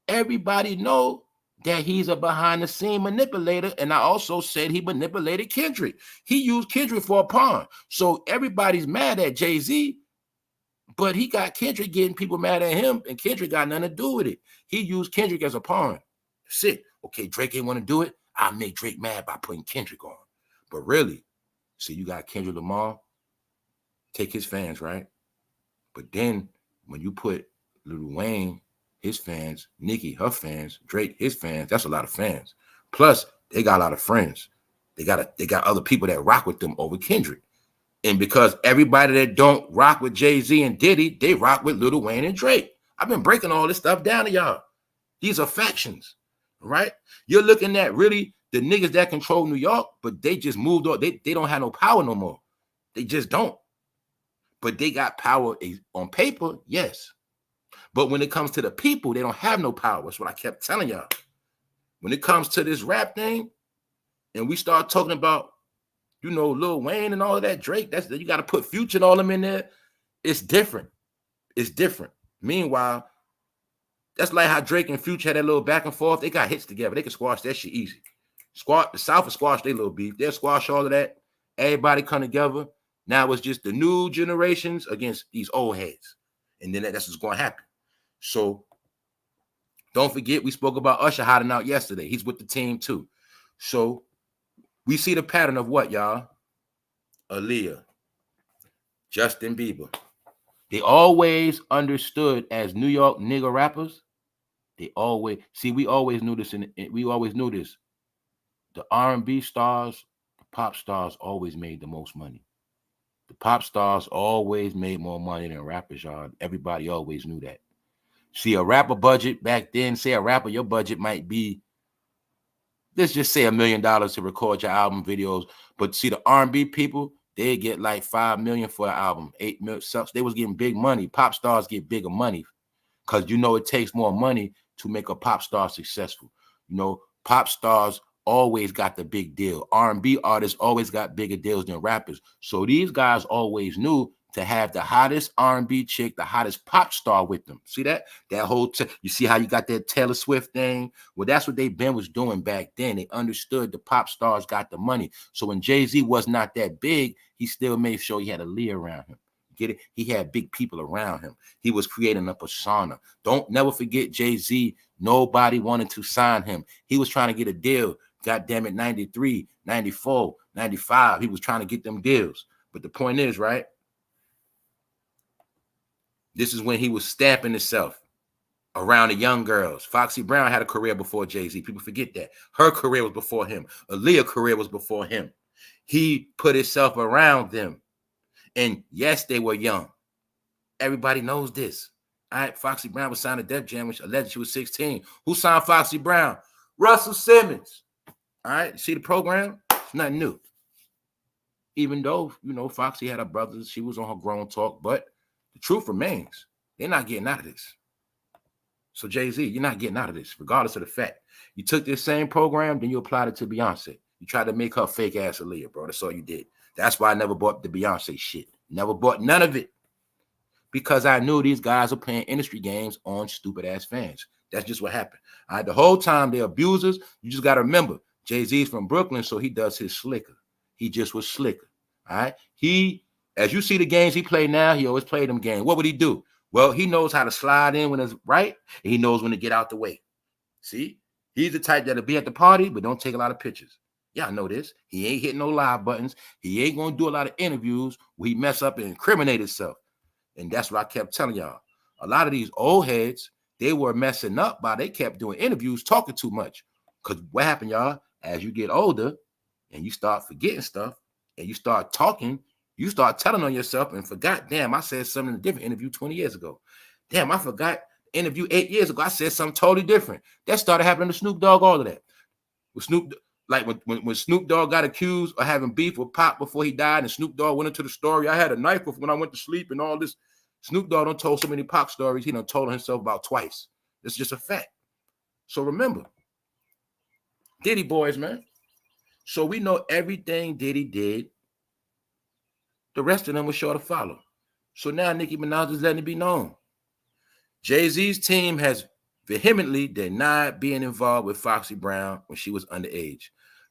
everybody know that he's a behind-the-scene manipulator. And I also said he manipulated Kendrick. He used Kendrick for a pawn. So everybody's mad at Jay-Z, but he got Kendrick getting people mad at him, and Kendrick got nothing to do with it. He used Kendrick as a pawn. That's it. Okay, Drake ain't want to do it. I'll make Drake mad by putting Kendrick on. But really, see, you got Kendrick Lamar, take his fans, right? But then when you put Lil Wayne, his fans, Nicki, her fans, Drake, his fans, that's a lot of fans. Plus, they got a lot of friends. They got other people that rock with them over Kendrick. And because everybody that don't rock with Jay-Z and Diddy, they rock with Lil Wayne and Drake. I've been breaking all this stuff down to y'all. These are factions, right? You're looking at really the niggas that control New York, but they just moved on. They don't have no power no more. They just don't. But they got power on paper, yes. But when it comes to the people, they don't have no power. That's what I kept telling y'all. When it comes to this rap thing, and we start talking about, you know, Lil Wayne and all of that, Drake, you got to put Future and all them in there. It's different. It's different. Meanwhile, that's like how Drake and Future had that little back and forth. They got hits together. They can squash that shit easy. The South will squash their little beef. They'll squash all of that. Everybody come together. Now it's just the new generations against these old heads. And then that's what's going to happen. So don't forget, we spoke about Usher hiding out yesterday. He's with the team too. So we see the pattern of what, y'all? AALIYAH, Justin Bieber. They always understood as New York nigga rappers. They always, see, we always knew this. The R&B stars, the pop stars always made the most money. The pop stars always made more money than rappers, y'all. Everybody always knew that. See, a rapper budget back then, say a rapper, your budget might be, let's just say $1 million to record your album videos. But see, the R&B people, they get like $5 million for an album, $8 million. They was getting big money. Pop stars get bigger money because you know it takes more money to make a pop star successful. You know, pop stars always got the big deal. R&B artists always got bigger deals than rappers. So these guys always knew to have the hottest R&B chick, the hottest pop star with them. See that? That whole, you see how you got that Taylor Swift thing? Well, that's what they been was doing back then. They understood the pop stars got the money. So when Jay-Z was not that big, he still made sure he had Aaliyah around him. Get it? He had big people around him. He was creating a persona. Don't never forget Jay-Z. Nobody wanted to sign him. He was trying to get a deal. God damn it, 93, 94, 95. He was trying to get them deals. But the point is, right? This is when he was stamping himself around the young girls. Foxy Brown had a career before Jay-Z. People forget that. Her career was before him. Aaliyah's career was before him. He put himself around them. And yes, they were young. Everybody knows this. All right, Foxy Brown was signed to Def Jam, which alleged she was 16. Who signed Foxy Brown? Russell Simmons. All right, see the program? It's nothing new. Even though, you know, Foxy had her brothers, she was on her grown talk, but the truth remains, they're not getting out of this. So Jay-Z, you're not getting out of this, regardless of the fact. You took this same program, then you applied it to Beyonce. You tried to make her fake ass Aaliyah, bro. That's all you did. That's why I never bought the Beyonce shit. Never bought none of it. Because I knew these guys were playing industry games on stupid ass fans. That's just what happened. All right, the whole time they're abusers. You just got to remember, Jay-Z's from Brooklyn, so he does his slicker. He just was slicker. All right. He, as you see the games he played now, he always played them games. What would he do? Well, he knows how to slide in when it's right, and he knows when to get out the way. See, he's the type that'll be at the party, but don't take a lot of pictures. Y'all know this. He ain't hitting no live buttons. He ain't going to do a lot of interviews where he mess up and incriminate himself. And that's what I kept telling y'all. A lot of these old heads, they were messing up by they kept doing interviews, talking too much. Because what happened, y'all? As you get older and you start forgetting stuff and you start talking, you start telling on yourself and forgot, damn, I said something in a different interview 20 years ago. Damn, I forgot the interview 8 years ago. I said something totally different. That started happening to Snoop Dogg, all of that. With Snoop, like when Snoop Dogg got accused of having beef with Pop before he died, and Snoop Dogg went into the story, I had a knife when I went to sleep and all this. Snoop Dogg done told so many Pac stories, he done told himself about twice. It's just a fact. So remember, Diddy boys, man. So we know everything Diddy did. The rest of them was sure to follow. So now Nicki Minaj is letting it be known. Jay-Z's team has vehemently denied being involved with Foxy Brown when she was underage.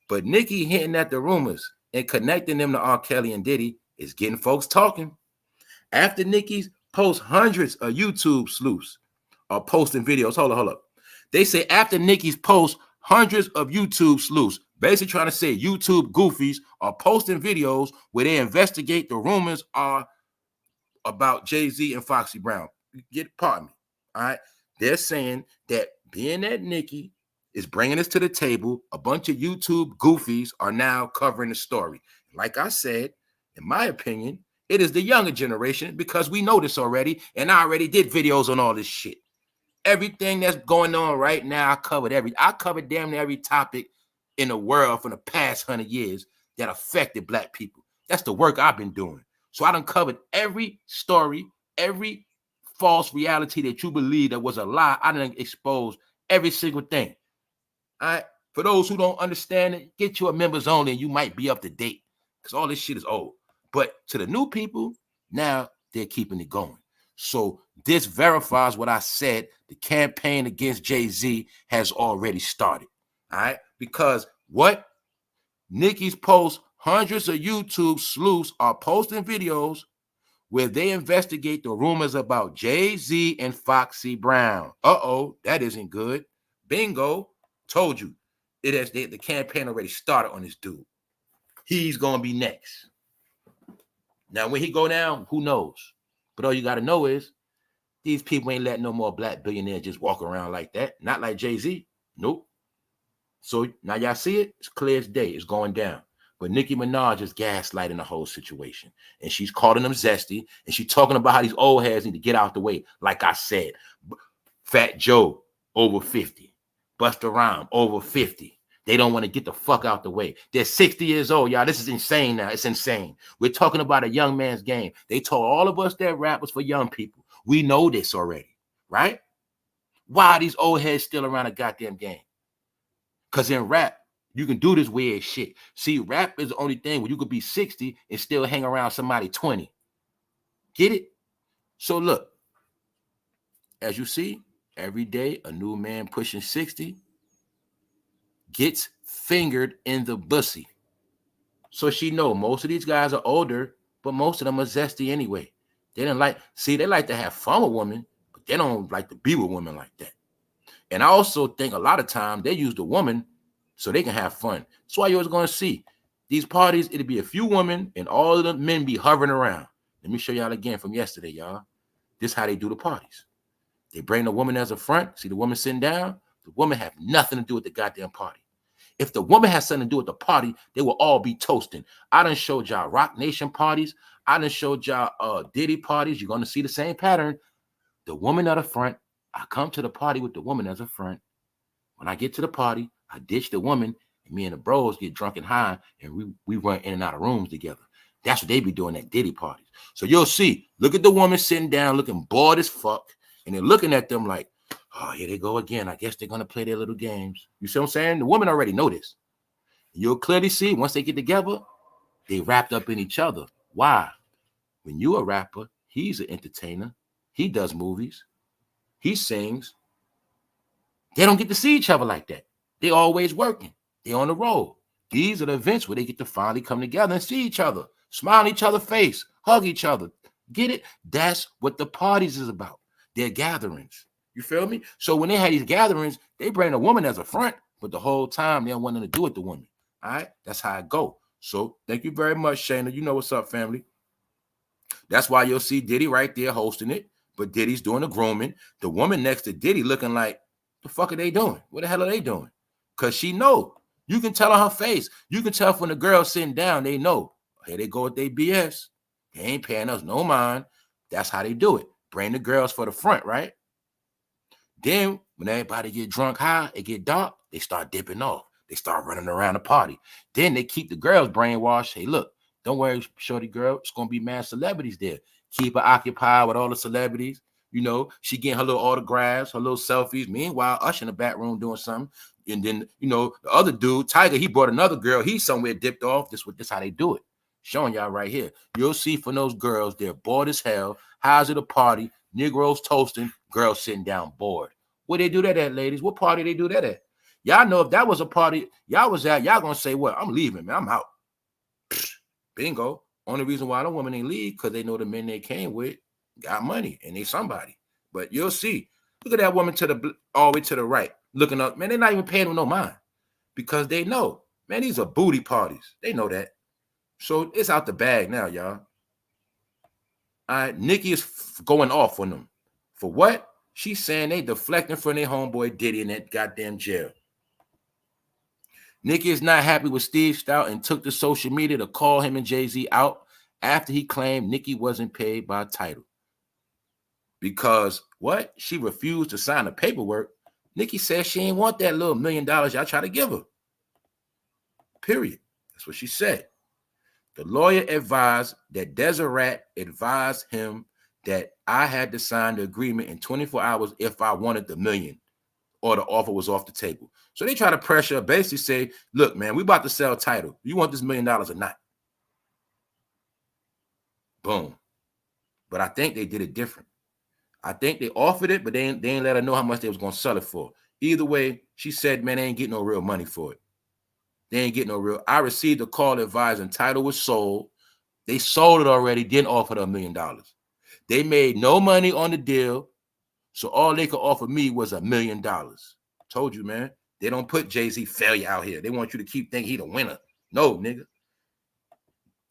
But Nicki hinting at the rumors and connecting them to R. Kelly and Diddy is getting folks talking. After Nicki's post, hundreds of YouTube sleuths are posting videos. Hold up. They say after Nicki's post, hundreds of YouTube sleuths, basically trying to say YouTube goofies, are posting videos where they investigate the rumors are about Jay-Z and Foxy Brown. Pardon me. All right. They're saying that being that Nicki is bringing us to the table, a bunch of YouTube goofies are now covering the story. Like I said, in my opinion, it is the younger generation because we know this already, and I already did videos on all this shit. Everything that's going on right now, I covered damn near every topic in the world from the past 100 years that affected black people. That's the work I've been doing. So I done covered every story, every false reality that you believe that was a lie. I done exposed every single thing. All right. For those who don't understand it, get you a members only and you might be up to date because all this shit is old. But to the new people, now they're keeping it going. So this verifies what I said. The campaign against Jay-Z has already started. All right. Because what? Nicki's post, hundreds of YouTube sleuths are posting videos where they investigate the rumors about Jay-Z and Foxy Brown. Uh-oh, that isn't good. Bingo. Told you. The campaign already started on this dude. He's going to be next. Now, when he go down, who knows? But all you got to know is these people ain't letting no more black billionaires just walk around like that. Not like Jay-Z. Nope. So now y'all see it? It's clear as day. It's going down. But Nicki Minaj is gaslighting the whole situation. And she's calling them zesty. And she's talking about how these old heads need to get out the way. Like I said, Fat Joe, over 50. Busta Rhymes, over 50. They don't want to get the fuck out the way. They're 60 years old, y'all. This is insane now. It's insane. We're talking about a young man's game. They told all of us that rap was for young people. We know this already, right? Why are these old heads still around a goddamn game? Because in rap, you can do this weird shit. See, rap is the only thing where you could be 60 and still hang around somebody 20. Get it? So look, as you see, every day a new man pushing 60 gets fingered in the bussy. So she know most of these guys are older, but most of them are zesty anyway. They didn't like, see, they like to have fun with women, but they don't like to be with women like that. And I also think a lot of times they use the woman so they can have fun. That's why you're always going to see these parties. It'll be a few women and all of the men be hovering around. Let me show y'all again from yesterday, y'all. This is how they do the parties. They bring the woman as a front. See the woman sitting down? The woman have nothing to do with the goddamn party. If the woman has something to do with the party, they will all be toasting. I done showed y'all Rock Nation parties. I done showed y'all Diddy parties. You're going to see the same pattern. The woman at the front. I come to the party with the woman as a front. When I get to the party, I ditch the woman, and me and the bros get drunk and high, and we run in and out of rooms together. That's what they be doing at Diddy parties. So you'll see, look at the woman sitting down looking bored as fuck, and they're looking at them like, oh, here they go again. I guess they're going to play their little games. You see what I'm saying? The women already know this. You'll clearly see once they get together, they wrapped up in each other. Why? When you're a rapper, he's an entertainer. He does movies. He sings. They don't get to see each other like that. They always working. They on the road. These are the events where they get to finally come together and see each other, smile in each other's face, hug each other. Get it? That's what the parties is about. They're gatherings. You feel me? So when they have these gatherings, they bring a woman as a front, but the whole time they don't want nothing to do with the woman. All right? That's how it go. So thank you very much, Shayna. You know what's up, family. That's why you'll see Diddy right there hosting it, but Diddy's doing the grooming. The woman next to Diddy looking like, the fuck are they doing? What the hell are they doing? Because she know. You can tell on her face. You can tell when the girl's sitting down, they know. Here they go with their BS. They ain't paying us no mind. That's how they do it. Bring the girls for the front, right? Then when everybody get drunk high, it get dark, they start dipping off. They start running around the party. Then they keep the girls brainwashed. Hey, look, don't worry, shorty girl. It's going to be mad celebrities there. Keep her occupied with all the celebrities. You know, she getting her little autographs, her little selfies. Meanwhile, Usher in the back room doing something. And then, you know, the other dude, Tiger, he brought another girl. He's somewhere dipped off. This how they do it. Showing y'all right here. You'll see from those girls, they're bored as hell. How's it a party? Negroes toasting, girls sitting down bored. Where they do that at, ladies? What party they do that at? Y'all know if that was a party y'all was at, y'all gonna say, what? I'm leaving, man. I'm out. Bingo. Only reason why the women ain't leave because they know the men they came with got money and they somebody. But you'll see. Look at that woman to the all the way to the right, looking up. Man, they're not even paying them no mind because they know, man, these are booty parties. They know that. So it's out the bag now, y'all. All right, Nicki is going off on them. For what? She's saying they deflecting from their homeboy Diddy in that goddamn jail. Nicki is not happy with Steve Stout and took to social media to call him and Jay-Z out after he claimed Nicki wasn't paid by Tidal. Because what? She refused to sign the paperwork. Nicki said she ain't want that little $1 million y'all try to give her. Period. That's what she said. The lawyer advised that Deseret advised him that I had to sign the agreement in 24 hours if I wanted the $1 million or the offer was off the table. So they try to pressure, basically say, look, man, we about to sell Tidal. You want this $1 million or not? Boom. But I think they did it different. I think they offered it, but they ain't let her know how much they was going to sell it for. Either way, she said, man, they ain't getting no real money for it. They ain't getting no real. I received a call advising Tidal was sold. They sold it already, didn't offer her $1 million. They made no money on the deal, so all they could offer me was $1 million. Told you, man. They don't put Jay-Z failure out here. They want you to keep thinking he the winner. No, nigga.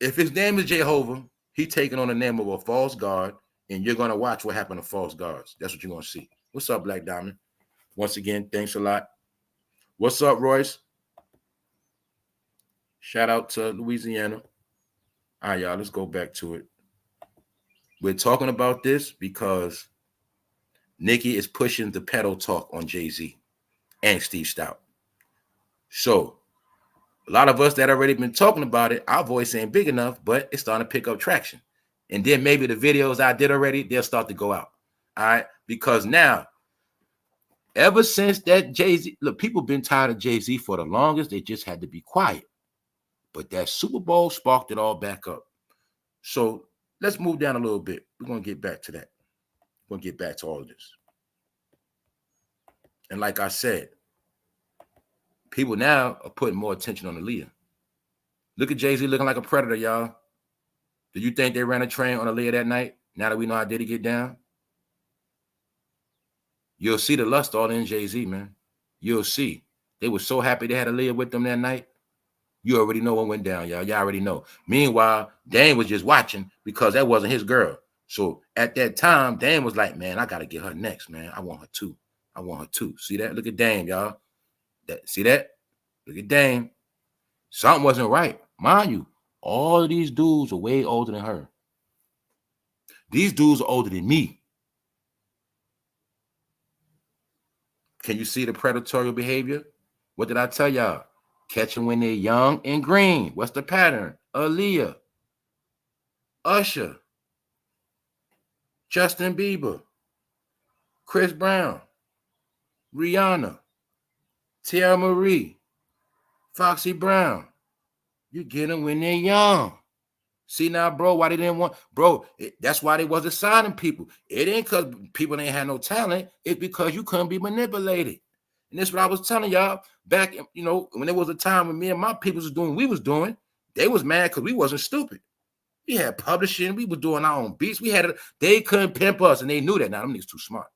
If his name is Jehovah, he taking on the name of a false god, and you're going to watch what happened to false gods. That's what you're going to see. What's up, Black Diamond? Once again, thanks a lot. What's up, Royce? Shout out to Louisiana. All right, y'all, let's go back to it. We're talking about this because Nicki is pushing the pedal talk on Jay-Z and Steve Stout. So a lot of us that already been talking about it, our voice ain't big enough, but it's starting to pick up traction. And then maybe the videos I did already, they'll start to go out. All right, because now Ever since that Jay-Z, look, people been tired of Jay-Z for the longest. They just had to be quiet. But that Super Bowl sparked it all back up. So let's move down a little bit. We're going to get back to that. We're going to get back to all of this. And like I said, people now are putting more attention on Aaliyah. Look at Jay-Z looking like a predator, y'all. Do you think they ran a train on Aaliyah that night? Now that we know how Diddy get down? You'll see the lust all in Jay-Z, man. You'll see. They were so happy they had Aaliyah with them that night. You already know what went down, y'all. Y'all already know. Meanwhile, Dame was just watching because that wasn't his girl. So at that time, Dame was like, man, I got to get her next, man. I want her too. I want her too. See that? Look at Dame, y'all. See that? Look at Dame. Something wasn't right. Mind you, all of these dudes are way older than her. These dudes are older than me. Can you see the predatory behavior? What did I tell y'all? Catch them when they're young and green. What's the pattern? Aaliyah, Usher, Justin Bieber, Chris Brown, Rihanna, Tia Marie, Foxy Brown. You get them when they're young. See now, bro, why they didn't want, bro, that's why they wasn't signing people. It ain't because people ain't had no talent. It's because you couldn't be manipulated. And that's what I was telling y'all back, you know, when there was a time when me and my people was doing what we was doing, they was mad because we wasn't stupid. We had publishing. We was doing our own beats. They couldn't pimp us, and they knew that. Now, them niggas too smart.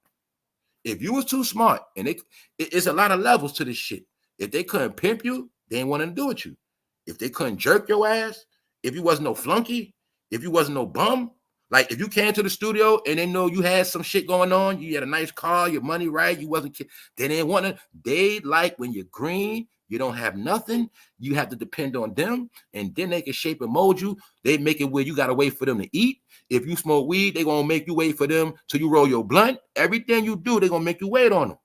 If you was too smart, and it's a lot of levels to this shit. If they couldn't pimp you, they ain't want to do with you. If they couldn't jerk your ass, if you wasn't no flunky, if you wasn't no bum, like if you came to the studio and they know you had some shit going on, you had a nice car, your money right, you wasn't, they didn't want to, they like when you're green, you don't have nothing, you have to depend on them, and then they can shape and mold you. They make it where you got to wait for them to eat. If you smoke weed, they going to make you wait for them till you roll your blunt. Everything you do, they going to make you wait on them.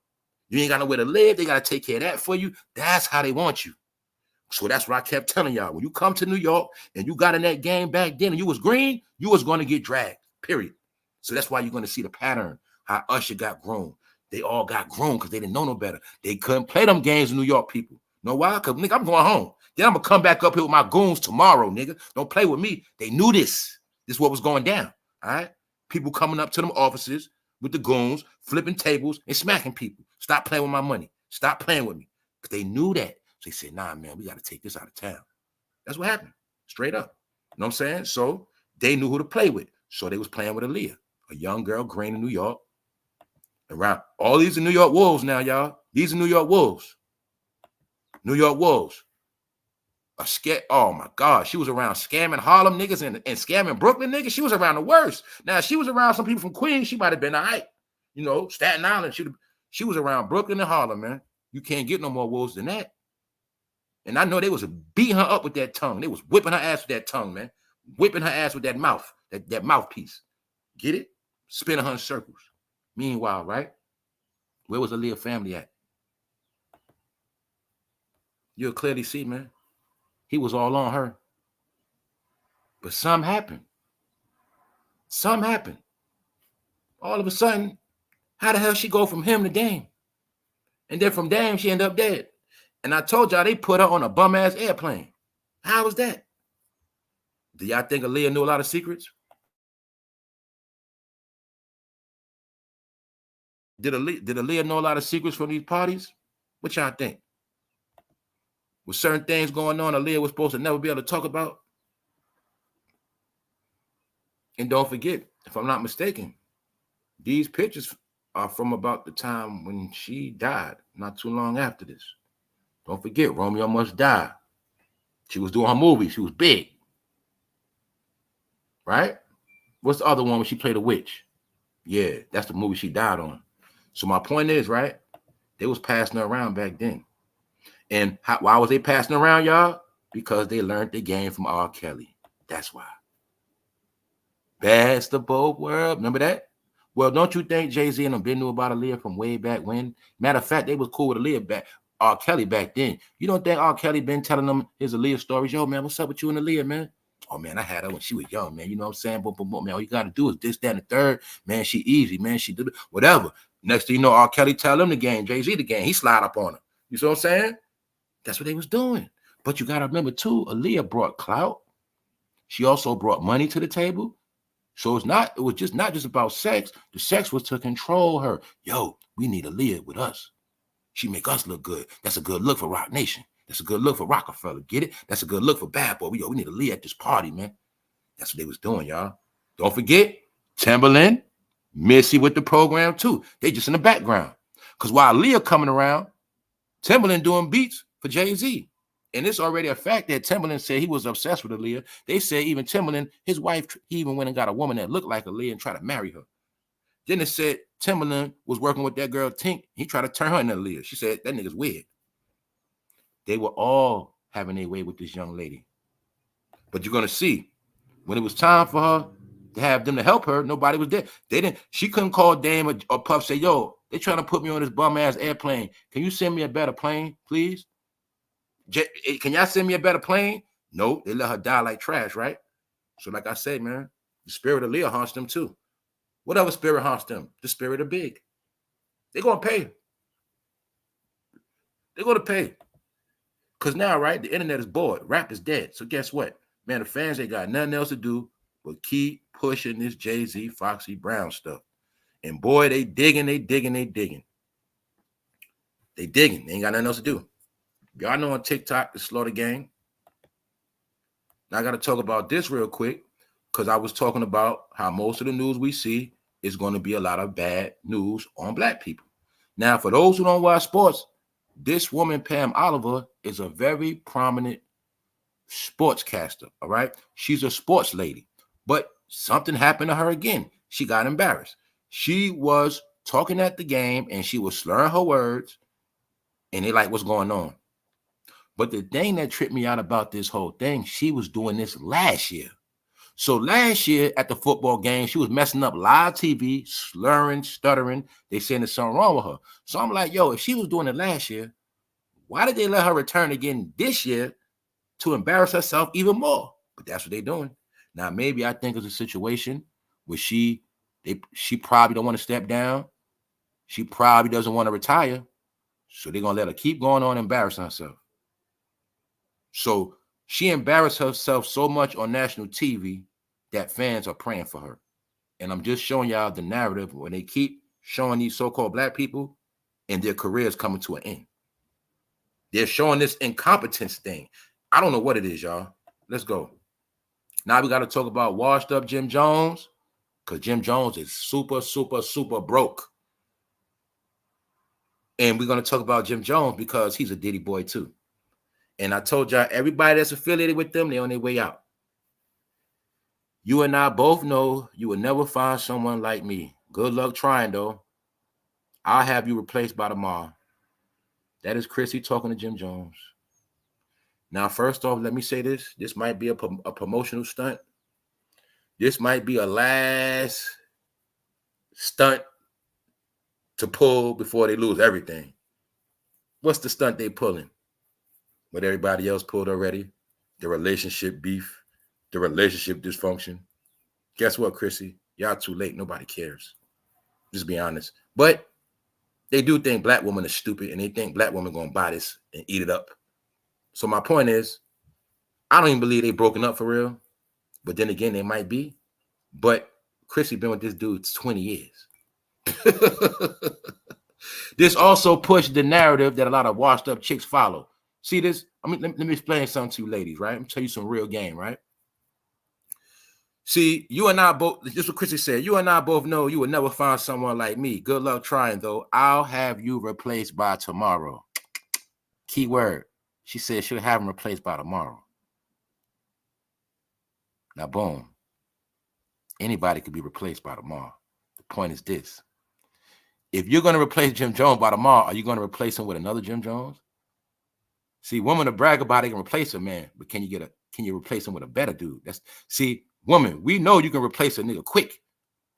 You ain't got nowhere to live. They got to take care of that for you. That's how they want you. So that's what I kept telling y'all. When you come to New York and you got in that game back then and you was green, you was going to get dragged, period. So that's why you're going to see the pattern, how Usher got grown. They all got grown because they didn't know no better. They couldn't play them games in New York, people. Know why? Because, nigga, I'm going home. Then I'm going to come back up here with my goons tomorrow, nigga. Don't play with me. They knew this. This is what was going down, all right? People coming up to them offices with the goons, flipping tables and smacking people. Stop playing with my money. Stop playing with me. Because they knew that. So they said, nah, man, we got to take this out of town. That's what happened. Straight up. You know what I'm saying? So they knew who to play with. So they was playing with Aaliyah, a young girl, green in New York. Around all these are New York Wolves now, y'all. These are New York Wolves. New York Wolves. Oh my God. She was around scamming Harlem niggas and scamming Brooklyn niggas. She was around the worst. Now, she was around some people from Queens. She might have been all right. You know, Staten Island. She was around Brooklyn and Harlem, man. You can't get no more wolves than that. And I know they was beating her up with that tongue. They was whipping her ass with that tongue, man. Whipping her ass with that mouth, that mouthpiece. Get it? Spinning her in circles. Meanwhile, right? Where was Aaliyah family at? You'll clearly see, man. He was all on her. But something happened. Something happened. All of a sudden, how the hell she go from him to Dame? And then from Dame, she ended up dead. And I told y'all they put her on a bum-ass airplane. How was that? Do y'all think Aaliyah knew a lot of secrets? Did Aaliyah know a lot of secrets from these parties? What y'all think? With certain things going on, Aaliyah was supposed to never be able to talk about? And don't forget, if I'm not mistaken, these pictures are from about the time when she died, not too long after this. Don't forget, Romeo Must Die. She was doing her movie. She was big. Right? What's the other one when she played a witch? Yeah, that's the movie she died on. So my point is, right, they was passing her around back then. And why was they passing around, y'all? Because they learned the game from R. Kelly. That's why. Best of both worlds. Remember that? Well, don't you think Jay-Z and them been knew about Aaliyah from way back when? Matter of fact, they was cool with Aaliyah back, R. Kelly back then. You don't think R. Kelly been telling them his Aaliyah stories? Yo, man, what's up with you and Aaliyah, man? Oh, man, I had her when she was young, man. You know what I'm saying? Boom, boom, boom, man. All you got to do is this, that, and the third. Man, she easy, man. She did whatever. Next thing you know, R. Kelly tell him the game, Jay-Z the game. He slide up on her. You see what I'm saying? That's what they was doing. But you got to remember, too, Aaliyah brought clout. She also brought money to the table. So it was just not just about sex. The sex was to control her. Yo, we need Aaliyah with us. She make us look good. That's a good look for Rock Nation. That's a good look for Rockefeller. Get it? That's a good look for Bad Boy. We need Aaliyah at this party, man. That's what they was doing, y'all. Don't forget, Timberland, Missy with the program, too. They just in the background. Because while Aaliyah coming around, Timberland doing beats for Jay-Z. And it's already a fact that Timberland said he was obsessed with Aaliyah. They say even Timberland, his wife, he even went and got a woman that looked like Aaliyah and tried to marry her. Then it said Timberland was working with that girl Tink. He tried to turn her into Aaliyah. She said, that nigga's weird. They were all having their way with this young lady. But you're going to see, when it was time for her to have them to help her, nobody was there. She couldn't call Dame or Puff, say, yo, they trying to put me on this bum-ass airplane. Can you send me a better plane, please? Can y'all send me a better plane? No, they let her die like trash, right? So like I said, man, the spirit of Leah haunts them too. Whatever spirit haunts them, the spirit of Big. They're going to pay. They're going to pay. Because now, right, the internet is bored. Rap is dead. So guess what? Man, the fans ain't got nothing else to do but keep pushing this Jay-Z, Foxy Brown stuff. And boy, they digging. They digging. They ain't got nothing else to do. Y'all know on TikTok, the Slaughter Gang. Now I got to talk about this real quick because I was talking about how most of the news we see is going to be a lot of bad news on black people. Now, for those who don't watch sports, this woman, Pam Oliver, is a very prominent sportscaster, all right? She's a sports lady, but something happened to her again. She got embarrassed. She was talking at the game, and she was slurring her words, and they like, what's going on? But the thing that tripped me out about this whole thing, she was doing this last year. So last year at the football game, she was messing up live TV, slurring, stuttering. They saying there's something wrong with her. So I'm like, yo, if she was doing it last year, why did they let her return again this year to embarrass herself even more? But that's what they're doing. Now, maybe I think it's a situation where she probably don't want to step down. She probably doesn't want to retire. So they're going to let her keep going on embarrassing herself. So she embarrassed herself so much on national TV that fans are praying for her. And I'm just showing y'all the narrative when they keep showing these so-called black people and their careers coming to an end. They're showing this incompetence thing. I don't know what it is, y'all. Let's go. Now we got to talk about washed up Jim Jones because Jim Jones is super, super, super broke. And we're going to talk about Jim Jones because he's a Diddy boy too. And I told y'all, everybody that's affiliated with them, they're on their way out. You and I both know you will never find someone like me. Good luck trying, though. I'll have you replaced by tomorrow. That is Chrissy talking to Jim Jones. Now, first off, let me say this. This might be a promotional stunt. This might be a last stunt to pull before they lose everything. What's the stunt they pulling? What everybody else pulled already, the relationship beef, the relationship dysfunction. Guess what, Chrissy? Y'all too late. Nobody cares. Just be honest. But they do think black women are stupid, and they think black women going to buy this and eat it up. So my point is, I don't even believe they broken up for real. But then again, they might be. But Chrissy been with this dude 20 years. This also pushed the narrative that a lot of washed up chicks follow. See this? I mean, let me explain something to you ladies, right? I'm gonna tell you some real game, right? See, you and I both, this is what Chrissy said, you and I both know you will never find someone like me. Good luck trying, though. I'll have you replaced by tomorrow. Key word. She said she'll have him replaced by tomorrow. Now, boom. Anybody could be replaced by tomorrow. The point is this. If you're going to replace Jim Jones by tomorrow, are you going to replace him with another Jim Jones? See, women to brag about they can replace a man, but can you replace him with a better dude? See, woman, we know you can replace a nigga quick,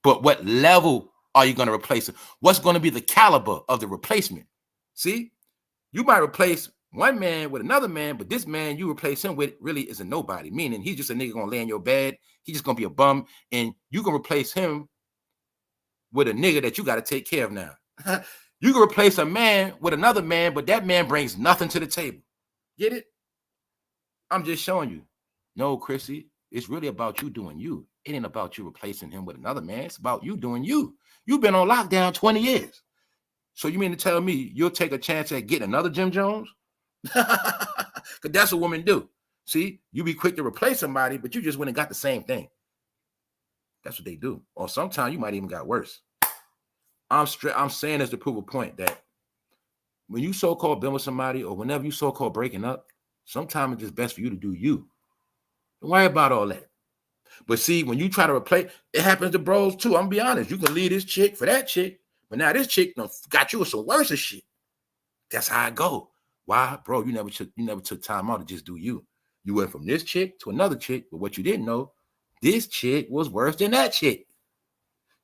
but what level are you going to replace him? What's going to be the caliber of the replacement? See, you might replace one man with another man, but this man you replace him with really is a nobody, meaning he's just a nigga going to lay in your bed. He's just going to be a bum, and you can replace him with a nigga that you got to take care of now. You can replace a man with another man, but that man brings nothing to the table. Get it? I'm just showing you. No, Chrissy, it's really about you doing you. It ain't about you replacing him with another man. It's about you doing you. You've been on lockdown 20 years. So you mean to tell me you'll take a chance at getting another Jim Jones? Because that's what women do. See, you be quick to replace somebody, but you just went and got the same thing. That's what they do. Or sometimes you might even got worse. I'm saying this to prove a point that when you so-called been with somebody or whenever you so-called breaking up, sometimes it's just best for you to do you. Don't worry about all that. But see, when you try to replace, it happens to bros too. I'm gonna be honest. You can leave this chick for that chick, but now this chick got you with some worse shit. That's how it go. Why, bro? You never took time out to just do you. You went from this chick to another chick, but what you didn't know, this chick was worse than that chick.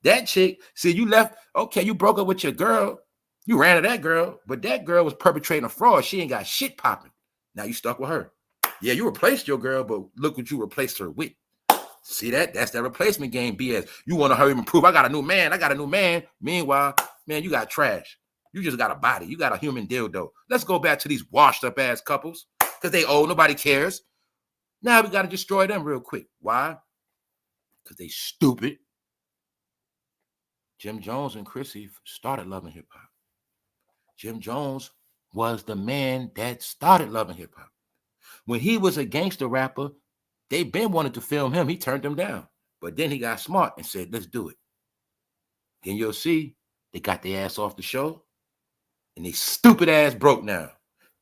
That chick, see, you left, okay, you broke up with your girl, you ran to that girl, but that girl was perpetrating a fraud. She ain't got shit popping. Now you stuck with her. Yeah, you replaced your girl, but look what you replaced her with. See that? That's that replacement game BS. You want to hurry and prove, I got a new man. Meanwhile, man, you got trash. You just got a body. You got a human dildo. Let's go back to these washed up ass couples because they old. Nobody cares. Now we got to destroy them real quick. Why? Because they stupid. Jim Jones and Chrissy started loving hip hop. Jim Jones was the man that started loving hip hop. When he was a gangster rapper, they been wanted to film him. He turned them down. But then he got smart and said, let's do it. Then you'll see they got their ass off the show and they stupid ass broke now.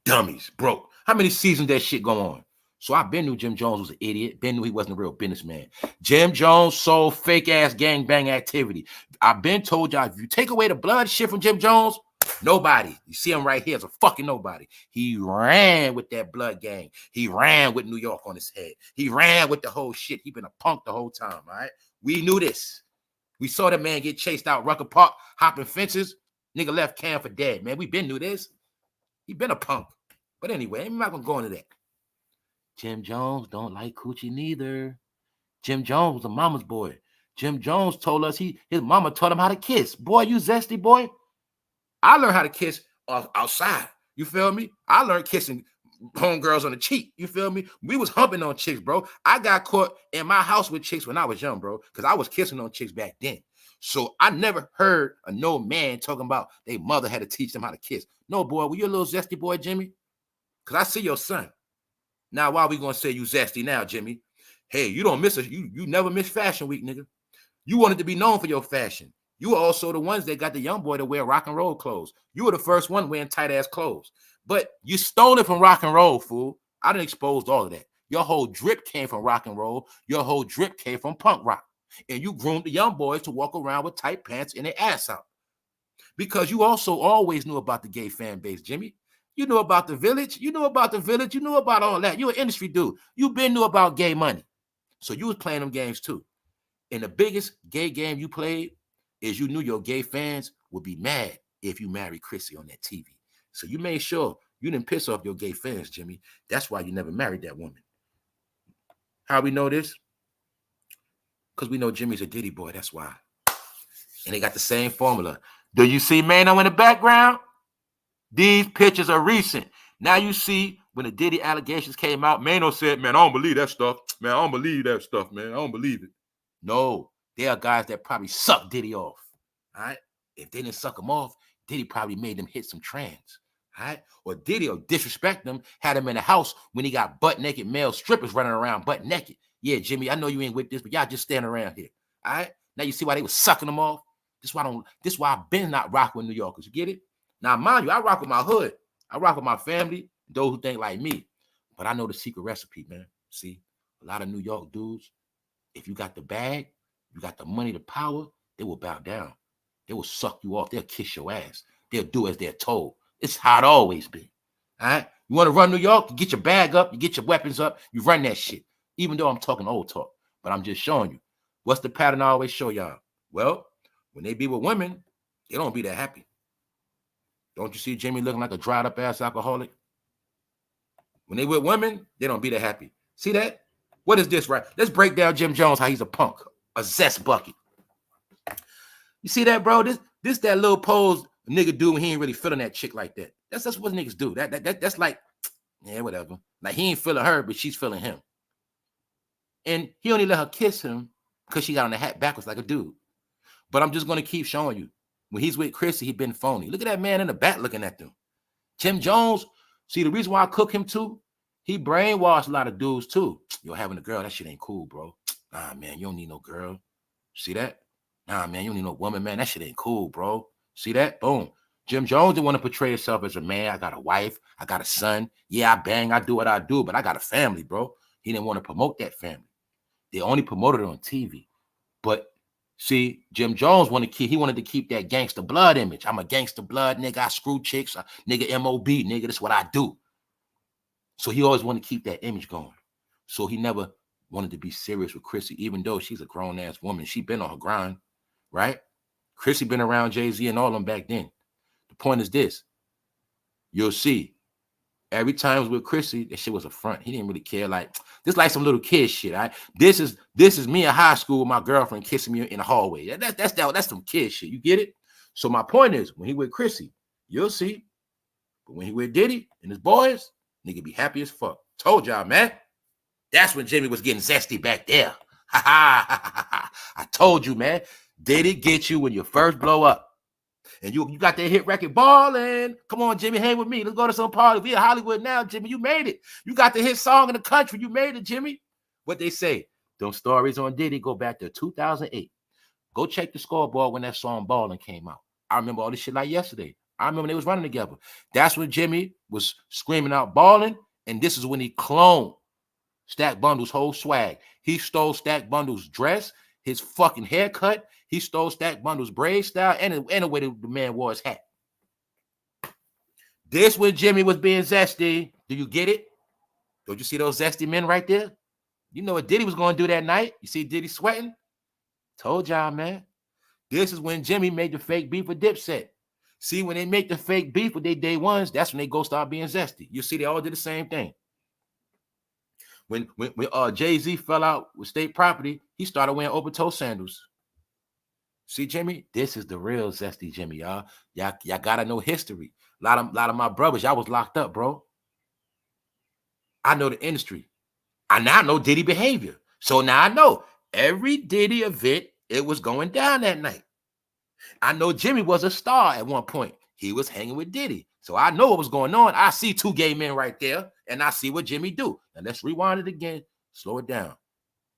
Dummies, broke. How many seasons that shit go on? So I been knew Jim Jones was an idiot. Been knew he wasn't a real businessman. Jim Jones sold fake ass gangbang activity. I've been told y'all, if you take away the blood shit from Jim Jones, nobody. You see him right here as a fucking nobody. He ran with that blood gang. He ran with New York on his head. He ran with the whole shit. He been a punk the whole time, all right? We knew this. We saw that man get chased out Rucker Park, hopping fences. Nigga left Cam for dead, man. We been knew this. He been a punk. But anyway, I'm not going to go into that. Jim Jones don't like coochie neither. Jim Jones was a mama's boy. Jim Jones told us his mama taught him how to kiss. Boy, you zesty boy. I learned how to kiss outside. You feel me? I learned kissing homegirls on the cheek. You feel me? We was humping on chicks, bro. I got caught in my house with chicks when I was young, bro, because I was kissing on chicks back then. So I never heard of no man talking about their mother had to teach them how to kiss. No, boy, were you a little zesty boy, Jimmy? Because I see your son. Now, why are we going to say you zesty now, Jimmy? Hey, you don't miss it. You never miss Fashion Week, nigga. You wanted to be known for your fashion. You were also the ones that got the young boy to wear rock and roll clothes. You were the first one wearing tight-ass clothes. But you stole it from rock and roll, fool. I done exposed all of that. Your whole drip came from rock and roll. Your whole drip came from punk rock. And you groomed the young boys to walk around with tight pants and their ass out. Because you also always knew about the gay fan base, Jimmy. You knew about the village. You knew about the village. You knew about all that. You an industry dude. You been knew about gay money. So you was playing them games too. And the biggest gay game you played is you knew your gay fans would be mad if you married Chrissy on that TV. So you made sure you didn't piss off your gay fans, Jimmy. That's why you never married that woman. How we know this? Because we know Jimmy's a Diddy boy. That's why. And they got the same formula. Do you see Mano in the background? These pictures are recent. Now you see when the Diddy allegations came out, Mano said, man, I don't believe that stuff. Man, I don't believe that stuff, man. I don't believe it. No, there are guys that probably suck Diddy off. All right? If they didn't suck him off, Diddy probably made them hit some trans. All right? Or Diddy or disrespect them, had him in the house when he got butt-naked male strippers running around butt-naked. Yeah, Jimmy, I know you ain't with this, but y'all just standing around here. All right? Now you see why they was sucking them off? This is why I've been not rocking with New Yorkers. You get it? Now, mind you, I rock with my hood. I rock with my family, those who think like me. But I know the secret recipe, man. See, a lot of New York dudes, if you got the bag, you got the money, the power, they will bow down. They will suck you off. They'll kiss your ass. They'll do as they're told. It's how it always been. All right? You want to run New York? You get your bag up. You get your weapons up. You run that shit. Even though I'm talking old talk. But I'm just showing you. What's the pattern I always show y'all? Well, when they be with women, they don't be that happy. Don't you see Jimmy looking like a dried up ass alcoholic? When they with women, they don't be that happy. See that? What is this, right? Let's break down Jim Jones, how he's a punk, a zest bucket. You see that, bro? This that little pose a nigga do when he ain't really feeling that chick like that. That's what niggas do. That's like, yeah, whatever. Like he ain't feeling her, but she's feeling him. And he only let her kiss him because she got on the hat backwards like a dude. But I'm just gonna keep showing you. When he's with Chrissy, he been phony. Look at that man in the back looking at them. Jim Jones, see the reason why I cook him too? He brainwashed a lot of dudes too. Yo, having a girl, that shit ain't cool, bro. Nah, man, you don't need no girl. See that? Nah, man, you don't need no woman, man. That shit ain't cool, bro. See that? Boom. Jim Jones didn't want to portray himself as a man. I got a wife. I got a son. Yeah, I bang. I do what I do, but I got a family, bro. He didn't want to promote that family. They only promoted it on TV. But see, Jim Jones wanted to keep that gangster blood image. I'm a gangster blood nigga. I screw chicks. Nigga MOB, nigga. That's what I do. So he always wanted to keep that image going. So he never wanted to be serious with Chrissy, even though she's a grown-ass woman. She been on her grind, right? Chrissy been around Jay-Z and all of them back then. The point is this. You'll see. Every time it was with Chrissy, that shit was a front. He didn't really care. Like, this like some little kid shit, all right? This is me in high school with my girlfriend kissing me in the hallway. That's some kid shit. You get it? So my point is, when he with Chrissy, you'll see. But when he with Diddy and his boys, nigga be happy as fuck. Told y'all, man. That's when Jimmy was getting zesty back there. Ha ha. I told you, man. Diddy get you when you first blow up. And you got that hit record balling. Come on, Jimmy, hang with me. Let's go to some party. We in Hollywood now, Jimmy. You made it. You got the hit song in the country. You made it, Jimmy. What they say, those stories on Diddy go back to 2008. Go check the scoreboard when that song Ballin' came out. I remember all this shit like yesterday. I remember they was running together. That's when Jimmy was screaming out Ballin', and this is when he cloned Stack Bundle's whole swag. He stole Stack Bundle's dress, his fucking haircut. He stole Stack Bundle's braid style and the way the man wore his hat. This when Jimmy was being zesty. Do you get it? Don't you see those zesty men right there? You know what Diddy was going to do that night? You see Diddy sweating? Told y'all, man. This is when Jimmy made the fake beef with Dipset. See, when they make the fake beef with their day ones, that's when they go start being zesty. You see, they all did the same thing. When Jay-Z fell out with State Property, he started wearing open-toe sandals. See, Jimmy, this is the real zesty Jimmy, y'all. Y'all gotta know history. A lot of my brothers, y'all was locked up, bro. I know the industry. I now know Diddy behavior. So now I know every Diddy event, it was going down that night. I know Jimmy was a star at one point. He was hanging with Diddy. So I know what was going on. I see two gay men right there, and I see what Jimmy do. And let's rewind it again. Slow it down.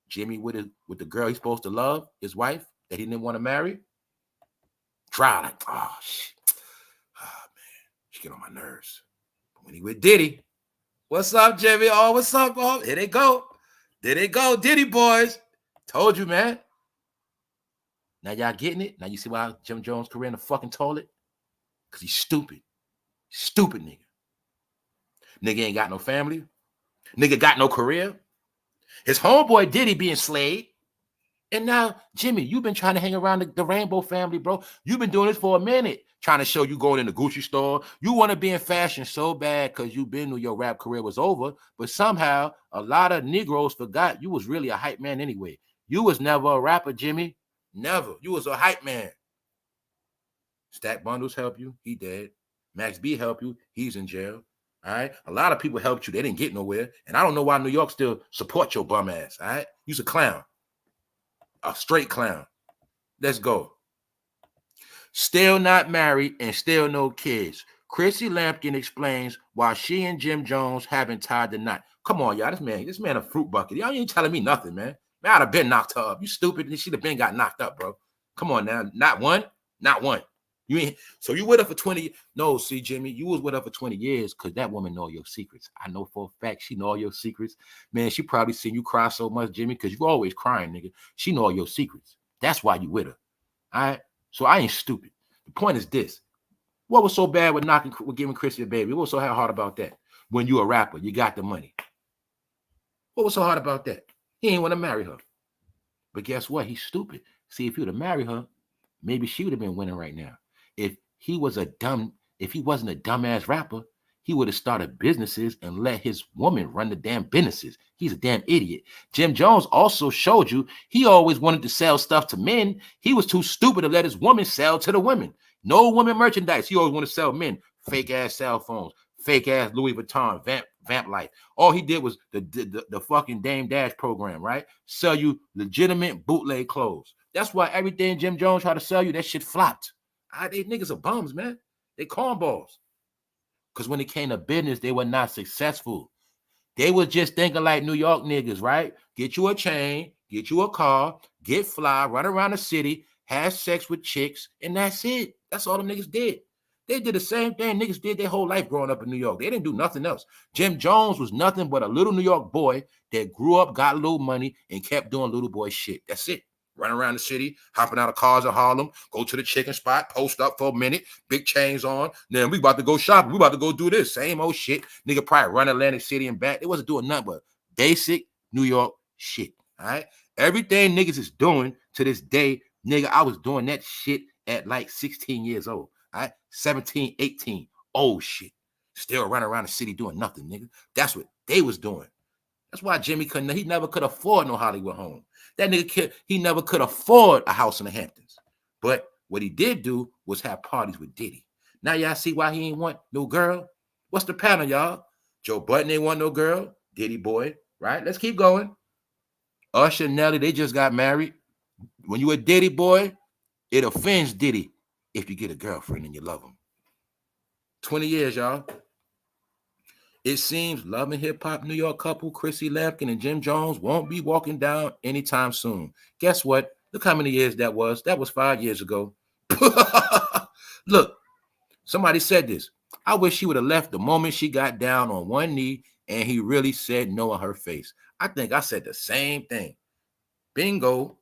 Jimmy with the girl he's supposed to love, his wife, that he didn't want to marry. Try like, oh, shit. Oh, man. She get on my nerves. But when he with Diddy, what's up, Jimmy? Oh, what's up, oh? Here they go. There they go, Diddy boys. Told you, man. Now y'all getting it? Now you see why Jim Jones' career in the fucking toilet? Because he's stupid. Stupid nigga. Nigga ain't got no family. Nigga got no career. His homeboy Diddy being slayed. And now, Jimmy, you've been trying to hang around the Rainbow family, bro. You've been doing this for a minute. Trying to show you going in the Gucci store. You want to be in fashion so bad because you been knew your rap career was over. But somehow, a lot of Negroes forgot you was really a hype man anyway. You was never a rapper, Jimmy. Never. You was a hype man. Stack Bundles help you. He dead. Max B help you. He's in jail. All right. A lot of people helped you. They didn't get nowhere. And I don't know why New York still support your bum ass. All right. You's a clown. A straight clown. Let's go. Still not married and still no kids. Chrissy Lampkin explains why she and Jim Jones haven't tied the knot. Come on, y'all. This man a fruit bucket. Y'all ain't telling me nothing, man. Man, I'd have been knocked up. You stupid. And she'd have been got knocked up, bro. Come on now. Not one. Not one. You ain't. So you with her for 20. No, see, Jimmy, you was with her for 20 years because that woman know your secrets. I know for a fact she know all your secrets. Man, she probably seen you cry so much, Jimmy, because you always crying, nigga. She know all your secrets. That's why you with her. All right? So I ain't stupid. The point is this. What was so bad with giving Chrissy a baby? What was so hard about that? When you a rapper, you got the money. What was so hard about that? He ain't want to marry her. But guess what? He's stupid. See, if he would have married her, maybe she would have been winning right now. If he wasn't a dumbass rapper, he would have started businesses and let his woman run the damn businesses. He's a damn idiot. Jim Jones also showed you he always wanted to sell stuff to men. He was too stupid to let his woman sell to the women. No woman merchandise. He always want to sell men fake ass cell phones, fake ass Louis Vuitton, vamp life. All he did was the fucking Dame Dash program, right? Sell you legitimate bootleg clothes. That's why everything Jim Jones tried to sell you, that shit flopped. They niggas are bums, man. They cornballs. Because when it came to business, they were not successful. They was just thinking like New York niggas, right? Get you a chain, get you a car, get fly, run around the city, have sex with chicks, and that's it. That's all the niggas did. They did the same thing niggas did their whole life growing up in New York. They didn't do nothing else. Jim Jones was nothing but a little New York boy that grew up, got a little money, and kept doing little boy shit. That's it. Run around the city, hopping out of cars in Harlem, go to the chicken spot, post up for a minute, big chains on. Then we about to go shopping. We about to go do this. Same old shit. Nigga probably run Atlantic City and back. They wasn't doing nothing but basic New York shit. All right. Everything niggas is doing to this day, nigga, I was doing that shit at like 16 years old. All right. 17, 18. Old shit. Still running around the city doing nothing, nigga. That's what they was doing. That's why Jimmy he never could afford no Hollywood home. That nigga, he never could afford a house in the Hamptons. But what he did do was have parties with Diddy. Now y'all see why he ain't want no girl? What's the pattern, y'all? Joe Budden ain't want no girl. Diddy boy, right? Let's keep going. Usher and Nelly, they just got married. When you a Diddy boy, it offends Diddy if you get a girlfriend and you love him. 20 years, y'all. It seems Love and Hip Hop New York couple Chrissy Lampkin and Jim Jones won't be walking down anytime soon. Guess what? Look how many years that was. That was 5 years ago. Look, somebody said this. I wish she would have left the moment she got down on one knee and he really said no on her face. I think I said the same thing. Bingo.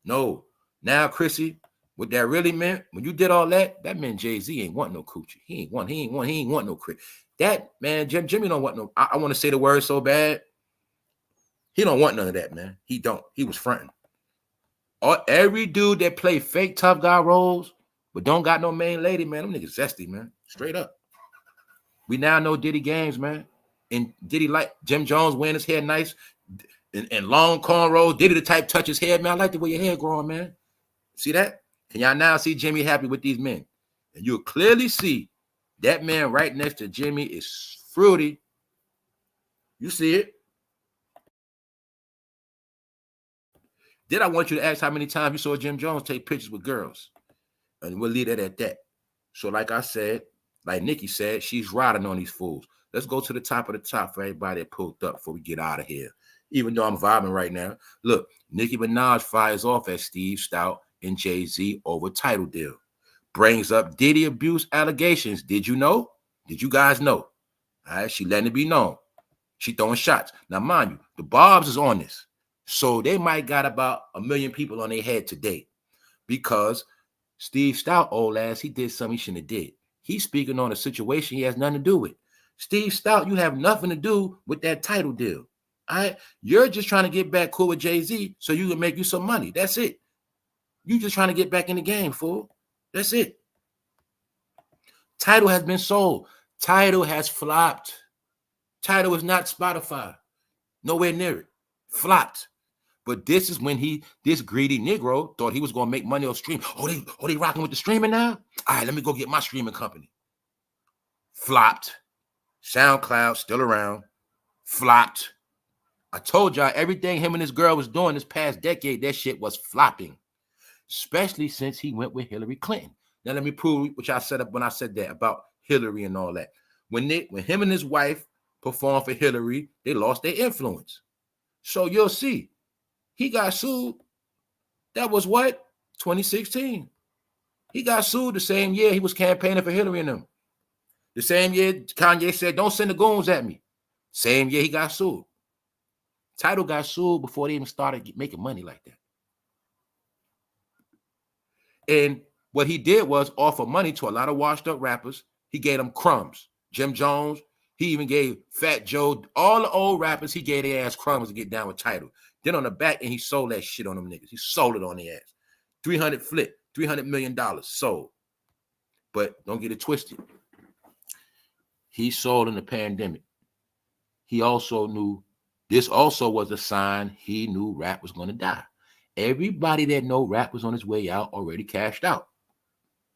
No. Now, Chrissy, what that really meant, when you did all that, that meant Jay-Z ain't want no coochie. He ain't want no crit. That, man, Jimmy don't want no, I want to say the word so bad. He don't want none of that, man. He don't. He was fronting. Every dude that play fake tough guy roles, but don't got no main lady, man, them niggas zesty, man. Straight up. We now know Diddy games, man. And Diddy like Jim Jones wearing his hair nice and long cornrows. Diddy the type touch his hair, man. I like the way your hair growing, man. See that? Can y'all now see Jimmy happy with these men? And you'll clearly see that man right next to Jimmy is fruity. You see it. Then I want you to ask how many times you saw Jim Jones take pictures with girls. And we'll leave it at that. So like I said, like Nikki said, she's riding on these fools. Let's go to the top of the top for everybody that pulled up before we get out of here. Even though I'm vibing right now. Look, Nicki Minaj fires off at Steve Stout and Jay-Z over title deal. Brings up Diddy abuse allegations. Did you know? Did you guys know? All right, she letting it be known. She throwing shots. Now, mind you, the Bobs is on this. So they might got about 1 million people on their head today because Steve Stout, old ass, he did something he shouldn't have did. He's speaking on a situation he has nothing to do with. Steve Stout, you have nothing to do with that title deal. All right? You're just trying to get back cool with Jay-Z so you can make you some money. That's it. You just trying to get back in the game, fool. That's it. Tidal has been sold. Tidal has flopped. Tidal is not Spotify. Nowhere near it. Flopped. But this is when this greedy Negro thought he was going to make money off stream. Oh, they rocking with the streaming now? All right, let me go get my streaming company. Flopped. SoundCloud still around. Flopped. I told y'all everything him and this girl was doing this past decade, that shit was flopping. Especially since he went with Hillary Clinton. Now let me prove what I said up when I said that about Hillary and all that. When him and his wife performed for Hillary, they lost their influence. So you'll see. He got sued. That was what? 2016. He got sued the same year he was campaigning for Hillary and them. The same year Kanye said, don't send the goons at me. Same year he got sued. Tidal got sued before they even started making money like that. And what he did was offer money to a lot of washed up rappers. He gave them crumbs. Jim Jones, he even gave Fat Joe, all the old rappers, he gave their ass crumbs to get down with Tidal. Then on the back end, he sold that shit on them niggas. He sold it on their ass. 300 flip, $300 million sold. But don't get it twisted. He sold in the pandemic. He also knew, this also was a sign he knew rap was going to die. Everybody that know rap was on his way out already cashed out.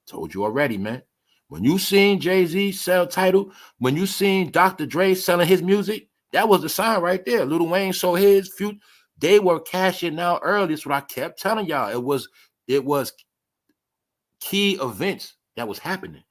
Told you already, man. When you seen Jay-Z sell Tidal, when you seen Dr. Dre selling his music, that was the sign right there. Lil Wayne sold his few. They were cashing out early. That's what I kept telling y'all. It was key events that was happening.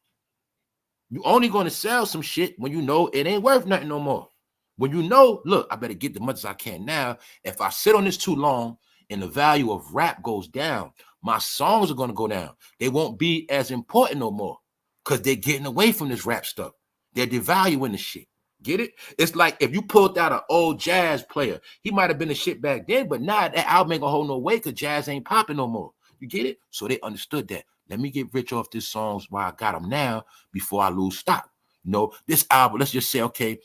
You only going to sell some shit when you know it ain't worth nothing no more. When you know, look, I better get the much as I can now. If I sit on this too long and the value of rap goes down, my songs are going to go down. They won't be as important no more because they're getting away from this rap stuff. They're devaluing the shit. Get it? It's like if you pulled out an old jazz player, he might have been the shit back then, but now that album ain't gonna hold no weight because jazz ain't popping no more. You get it? So they understood that. Let me get rich off these songs while I got them now before I lose stock. You know, this album, let's just say, okay,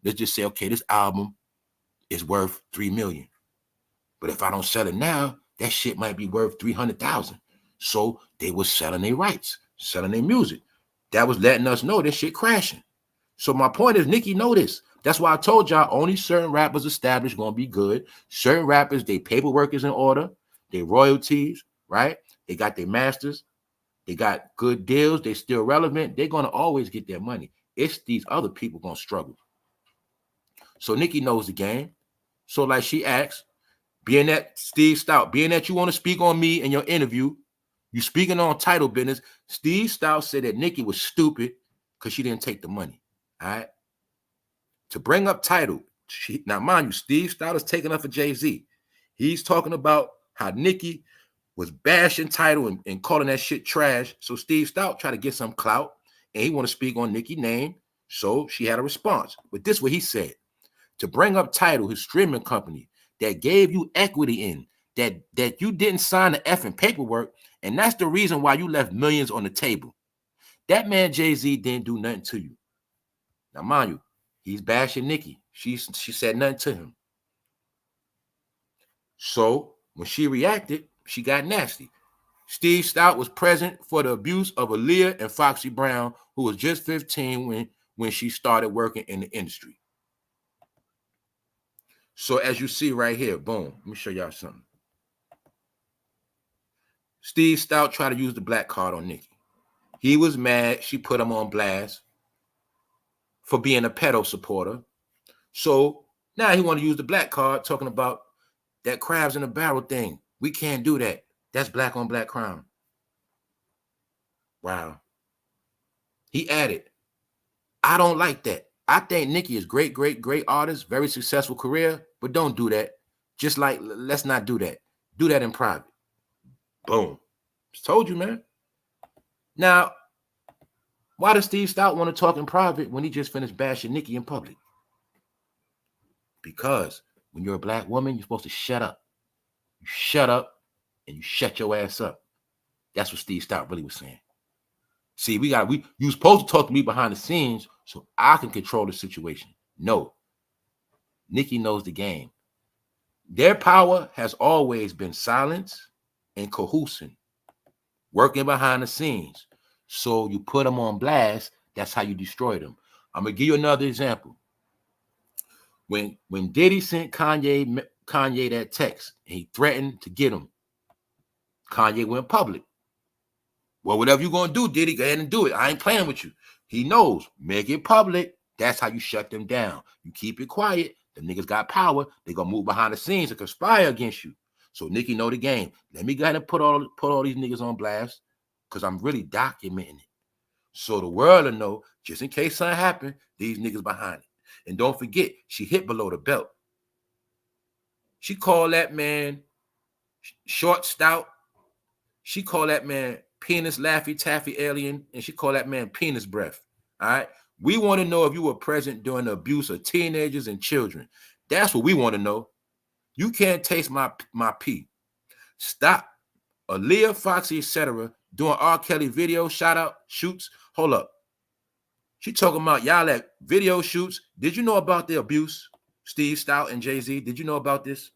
this album is worth $3 million. But if I don't sell it now, that shit might be worth 300,000. So they were selling their rights, selling their music. That was letting us know this shit crashing. So my point is, Nicki know this. That's why I told y'all only certain rappers established gonna be good. Certain rappers, their paperwork is in order, their royalties, right? They got their masters, they got good deals, they still relevant. They're gonna always get their money. It's these other people gonna struggle. So Nicki knows the game. So like she asked, being that Steve Stout, being that you want to speak on me in your interview, you speaking on title business. Steve Stout said that Nicki was stupid because she didn't take the money. All right. To bring up title. Now, mind you, Steve Stout is taking up for Jay-Z. He's talking about how Nicki was bashing title and calling that shit trash. So Steve Stout tried to get some clout and he want to speak on Nicki's name. So she had a response. But this is what he said. To bring up title, his streaming company that gave you equity in, that you didn't sign the effing paperwork, and that's the reason why you left millions on the table. That man Jay-Z didn't do nothing to you. Now, mind you, he's bashing Nicki. She said nothing to him. So when she reacted, she got nasty. Steve Stout was present for the abuse of AALIYAH and FOXY Brown, who was just 15 when she started working in the industry. So as you see right here, boom, let me show y'all something. Steve Stout tried to use the black card on Nicki. He was mad. She put him on blast for being a pedo supporter. So now he want to use the black card talking about that crabs in a barrel thing. We can't do that. That's black on black crime. Wow. He added, I don't like that. I think Nicki is great, great, great artist, very successful career, but don't do that. Just like, let's not do that. Do that in private. Boom. Just told you, man. Now, why does Steve Stout want to talk in private when he just finished bashing Nicki in public? Because when you're a black woman, you're supposed to shut up. You shut up and you shut your ass up. That's what Steve Stout really was saying. See, you supposed to talk to me behind the scenes so I can control the situation. No. Nicki knows the game. Their power has always been silence and coercion, working behind the scenes. So you put them on blast, that's how you destroy them. I'm going to give you another example. When Diddy sent Kanye that text, and he threatened to get him, Kanye went public. Well, whatever you're going to do, Diddy, go ahead and do it. I ain't playing with you. He knows. Make it public. That's how you shut them down. You keep it quiet. The niggas got power. They're going to move behind the scenes and conspire against you. So Nicki know the game. Let me go ahead and put all these niggas on blast because I'm really documenting it. So the world will know, just in case something happened, these niggas behind it. And don't forget, she hit below the belt. She called that man short, stout. She called that man penis, laffy, taffy, alien, and she called that man penis breath. All right. We want to know if you were present during the abuse of teenagers and children. That's what we want to know. You can't taste my pee. Stop. AALIYAH, FOXY, etc. doing R. Kelly video shout out shoots. Hold up. She talking about y'all at video shoots. Did you know about the abuse? Steve Stout and Jay-Z. Did you know about this?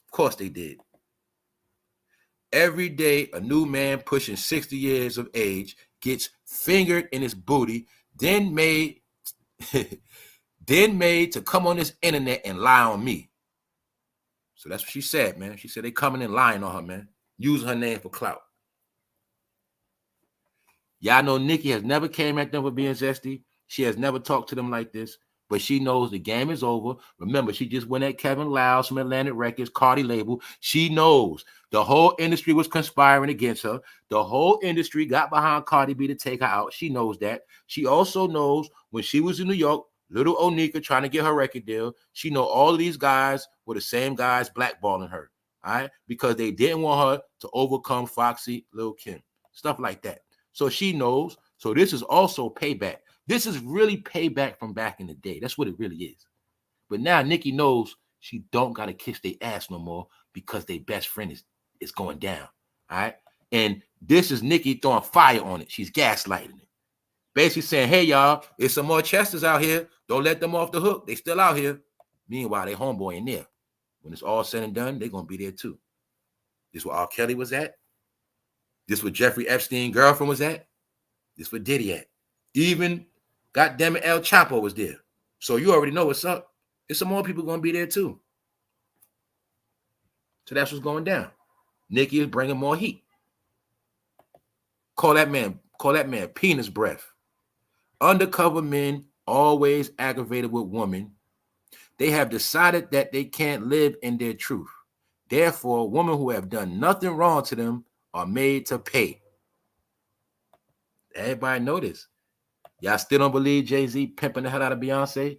Of course they did. Every day, a new man pushing 60 years of age gets fingered in his booty, then made to come on this internet and lie on me. So that's what she said, man. She said they coming and lying on her, man. Using her name for clout. Y'all know Nicki has never came at them for being zesty. She has never talked to them like this, but she knows the game is over. Remember, she just went at Kevin Lyles from Atlantic Records, Cardi label. She knows the whole industry was conspiring against her. The whole industry got behind Cardi B to take her out. She knows that. She also knows when she was in New York, little Onika trying to get her record deal, she know all of these guys were the same guys blackballing her, all right? Because they didn't want her to overcome Foxy, Lil' Kim, stuff like that. So she knows. So this is also payback. This is really payback from back in the day. That's what it really is. But now Nicki knows she don't got to kiss their ass no more because their best friend is going down, all right? And this is Nicki throwing fire on it. She's gaslighting it. Basically saying, hey, y'all, there's some more Chesters out here. Don't let them off the hook. They still out here. Meanwhile, they homeboy in there. When it's all said and done, they're going to be there too. This where R. Kelly was at. This where Jeffrey Epstein's girlfriend was at. This where Diddy at. Even, goddamn it, El Chapo was there. So you already know what's up. There's some more people going to be there too. So that's what's going down. Nicki is bringing more heat. Call that man penis breath. Undercover men always aggravated with women. They have decided that they can't live in their truth. Therefore, women who have done nothing wrong to them are made to pay. Everybody know this. Y'all still don't believe Jay-Z pimping the hell out of Beyonce?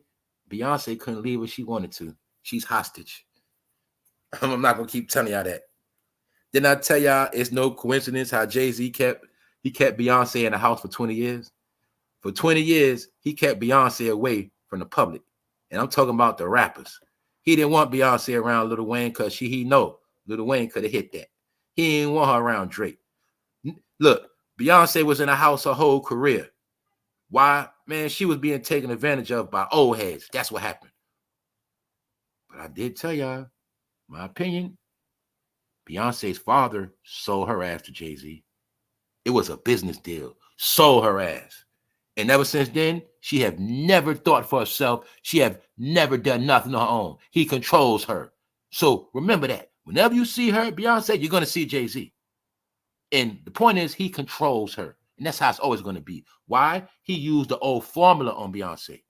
Beyonce couldn't leave if she wanted to. She's hostage. I'm not going to keep telling y'all that. Didn't I tell y'all it's no coincidence how Jay-Z kept Beyonce in the house for 20 years? For 20 years, he kept Beyonce away from the public. And I'm talking about the rappers. He didn't want Beyonce around Lil Wayne because he know Lil Wayne could have hit that. He didn't want her around Drake. Look, Beyonce was in the house her whole career. Why? Man, she was being taken advantage of by old heads. That's what happened. But I did tell y'all, my opinion, Beyonce's father sold her ass to Jay-Z. It was a business deal. Sold her ass. And ever since then, she have never thought for herself. She have never done nothing on her own. He controls her. So remember that. Whenever you see her, Beyonce, you're going to see Jay-Z. And the point is, he controls her. And that's how it's always going to be. Why? He used the old formula on Beyonce.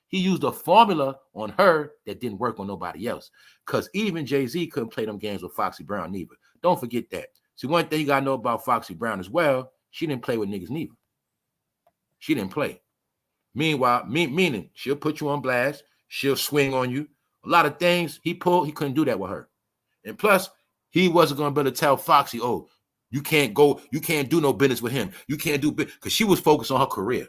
He used a formula on her that didn't work on nobody else. Because even Jay-Z couldn't play them games with Foxy Brown neither. Don't forget that. See, one thing you got to know about Foxy Brown as well, she didn't play with niggas neither. She didn't play. Meanwhile, meaning she'll put you on blast. She'll swing on you. A lot of things he pulled, he couldn't do that with her. And plus, he wasn't going to be able to tell Foxy, oh, you can't do no business with him. You can't do business. Because she was focused on her career.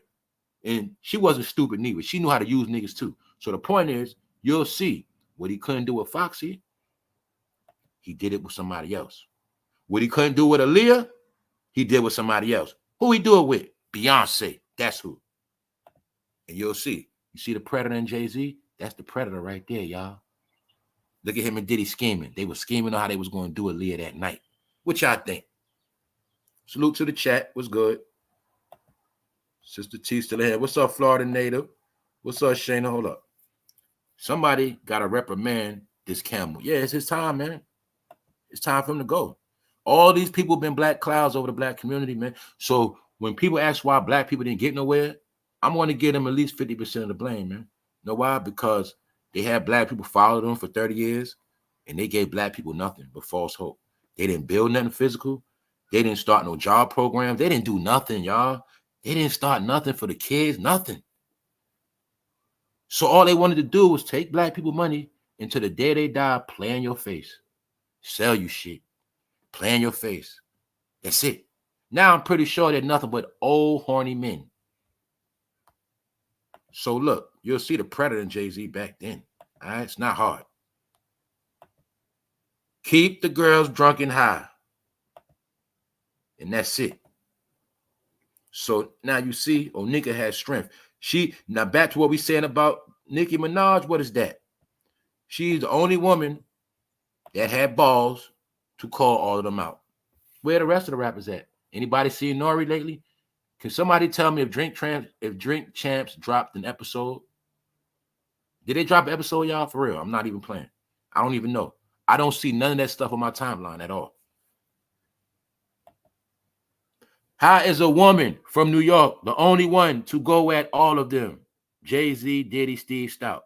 And she wasn't stupid neither. She knew how to use niggas too. So the point is, you'll see what he couldn't do with Foxy, he did it with somebody else. What he couldn't do with AALIYAH, he did with somebody else. Who he do it with? Beyonce. That's who. And you'll see. You see the Predator and Jay-Z? That's the Predator right there, y'all. Look at him and Diddy scheming. They were scheming on how they was going to do AALIYAH that night. What y'all think? Salute to the chat. What's good? Sister T still ahead. What's up, Florida native? What's up, Shayna? Hold up. Somebody got to reprimand this camel. Yeah, it's his time, man. It's time for him to go. All these people have been black clouds over the black community, man. So when people ask why black people didn't get nowhere, I'm going to give them at least 50% of the blame, man. You know why? Because they had black people follow them for 30 years, and they gave black people nothing but false hope. They didn't build nothing physical. They didn't start no job programs. They didn't do nothing, y'all. They didn't start nothing for the kids, nothing. So all they wanted to do was take black people money until the day they die, play in your face, sell you shit, play in your face. That's it. Now I'm pretty sure they're nothing but old, horny men. So look, you'll see the Predator and Jay-Z back then. All right, it's not hard. Keep the girls drunk and high. And that's it. So now you see, Onika has strength. Now back to what we saying about Nicki Minaj, what is that? She's the only woman that had balls to call all of them out. Where the rest of the rappers at? Anybody seen Nori lately? Can somebody tell me if Drink Champs dropped an episode? Did they drop an episode, y'all? For real, I'm not even playing. I don't even know. I don't see none of that stuff on my timeline at all. How is a woman from New York the only one to go at all of them? Jay-Z, Diddy, Steve Stout.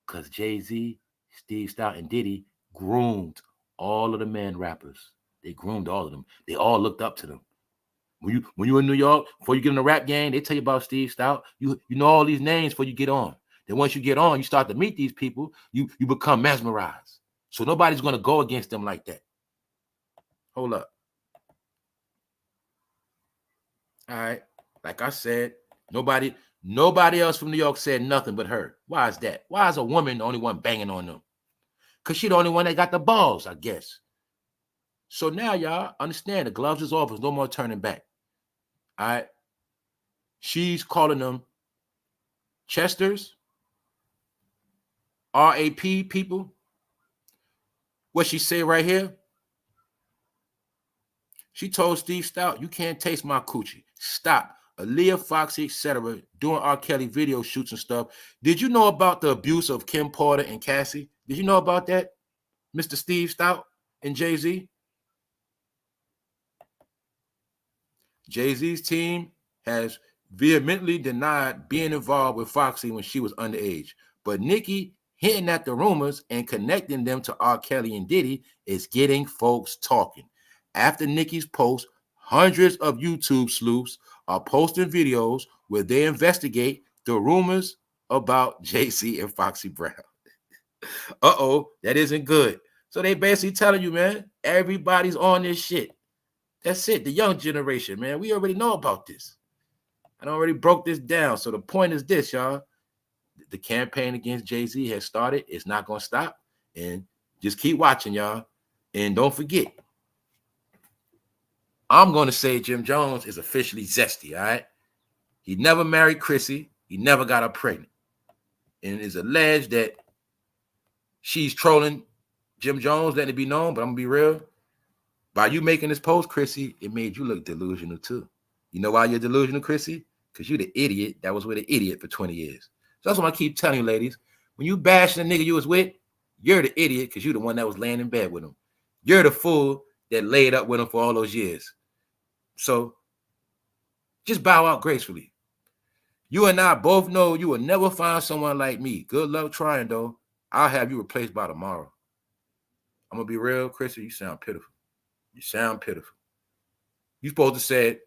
Because Jay-Z, Steve Stout, and Diddy groomed all of the men rappers. They groomed all of them. They all looked up to them. When you in New York, before you get in the rap game, they tell you about Steve Stout. You know all these names before you get on. Then once you get on, you start to meet these people, you become mesmerized. So nobody's gonna go against them like that. Hold up. All right. Like I said, nobody else from New York said nothing but her. Why is that? Why is a woman the only one banging on them? Because she the only one that got the balls, I guess. So now y'all understand the gloves is off. There's no more turning back. All right. She's calling them Chesters, RAP people. What she say right here? She told Steve Stout, you can't taste my coochie. Stop. AALIYAH, FOXY, etc. doing R. Kelly video shoots and stuff. Did you know about the abuse of Kim Porter and Cassie? Did you know about that, Mr. Steve Stout and Jay-Z? Jay-Z's team has vehemently denied being involved with FOXY when she was underage. But Nicki hinting at the rumors and connecting them to R. Kelly and Diddy is getting folks talking. After Nicki's post, hundreds of YouTube sleuths are posting videos where they investigate the rumors about Jay-Z and Foxy Brown. Uh-oh, that isn't good. So they basically telling you, man, everybody's on this shit. That's it, the young generation, man. We already know about this. I already broke this down. So the point is this, y'all. The campaign against Jay-Z has started. It's not going to stop. And just keep watching, y'all. And don't forget, I'm going to say Jim Jones is officially zesty, all right? He never married Chrissy. He never got her pregnant. And it's alleged that she's trolling Jim Jones, letting it be known, but I'm going to be real. By you making this post, Chrissy, it made you look delusional too. You know why you're delusional, Chrissy? Because you're the idiot that was with an idiot for 20 years. So that's what I keep telling you, ladies. When you bash the nigga you was with, you're the idiot because you're the one that was laying in bed with him. You're the fool that laid up with him for all those years. So just bow out gracefully. You and I both know you will never find someone like me. Good luck trying, though. I'll have you replaced by tomorrow. I'm going to be real, Chrissy, you sound pitiful. You sound pitiful. You supposed to say,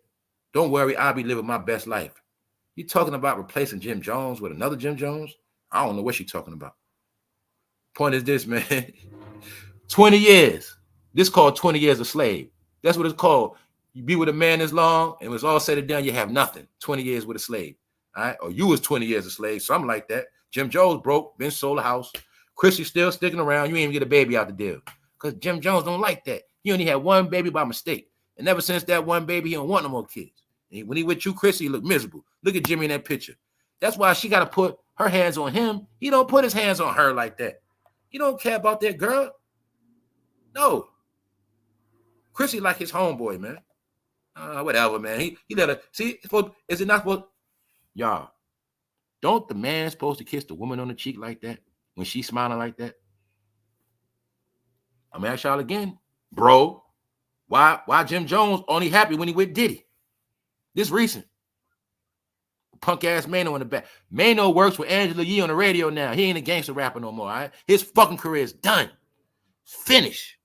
don't worry, I'll be living my best life. You talking about replacing Jim Jones with another Jim Jones? I don't know what she's talking about. Point is this, man. 20 years. This called 20 years a slave. That's what it's called. You be with a man this long, and when it's all said and done, you have nothing. 20 years with a slave. All right? Or you was 20 years a slave, something like that. Jim Jones broke, been sold a house. Chrissy's still sticking around. You ain't even get a baby out the deal. Because Jim Jones don't like that. He only had one baby by mistake. And ever since that one baby, he don't want no more kids. And when he with you, Chrissy, he look miserable. Look at Jimmy in that picture. That's why she got to put her hands on him. He don't put his hands on her like that. He don't care about that girl. No. Chrissy like his homeboy, man. Whatever, man. He let her, see, is it not supposed, y'all, don't the man supposed to kiss the woman on the cheek like that when she's smiling like that? I'm gonna ask y'all again, bro. Why Jim Jones only happy when he with Diddy? This recent. Punk ass Mano in the back. Mano works with Angela Yee on the radio now. He ain't a gangster rapper no more, all right? His fucking career is done. Finished.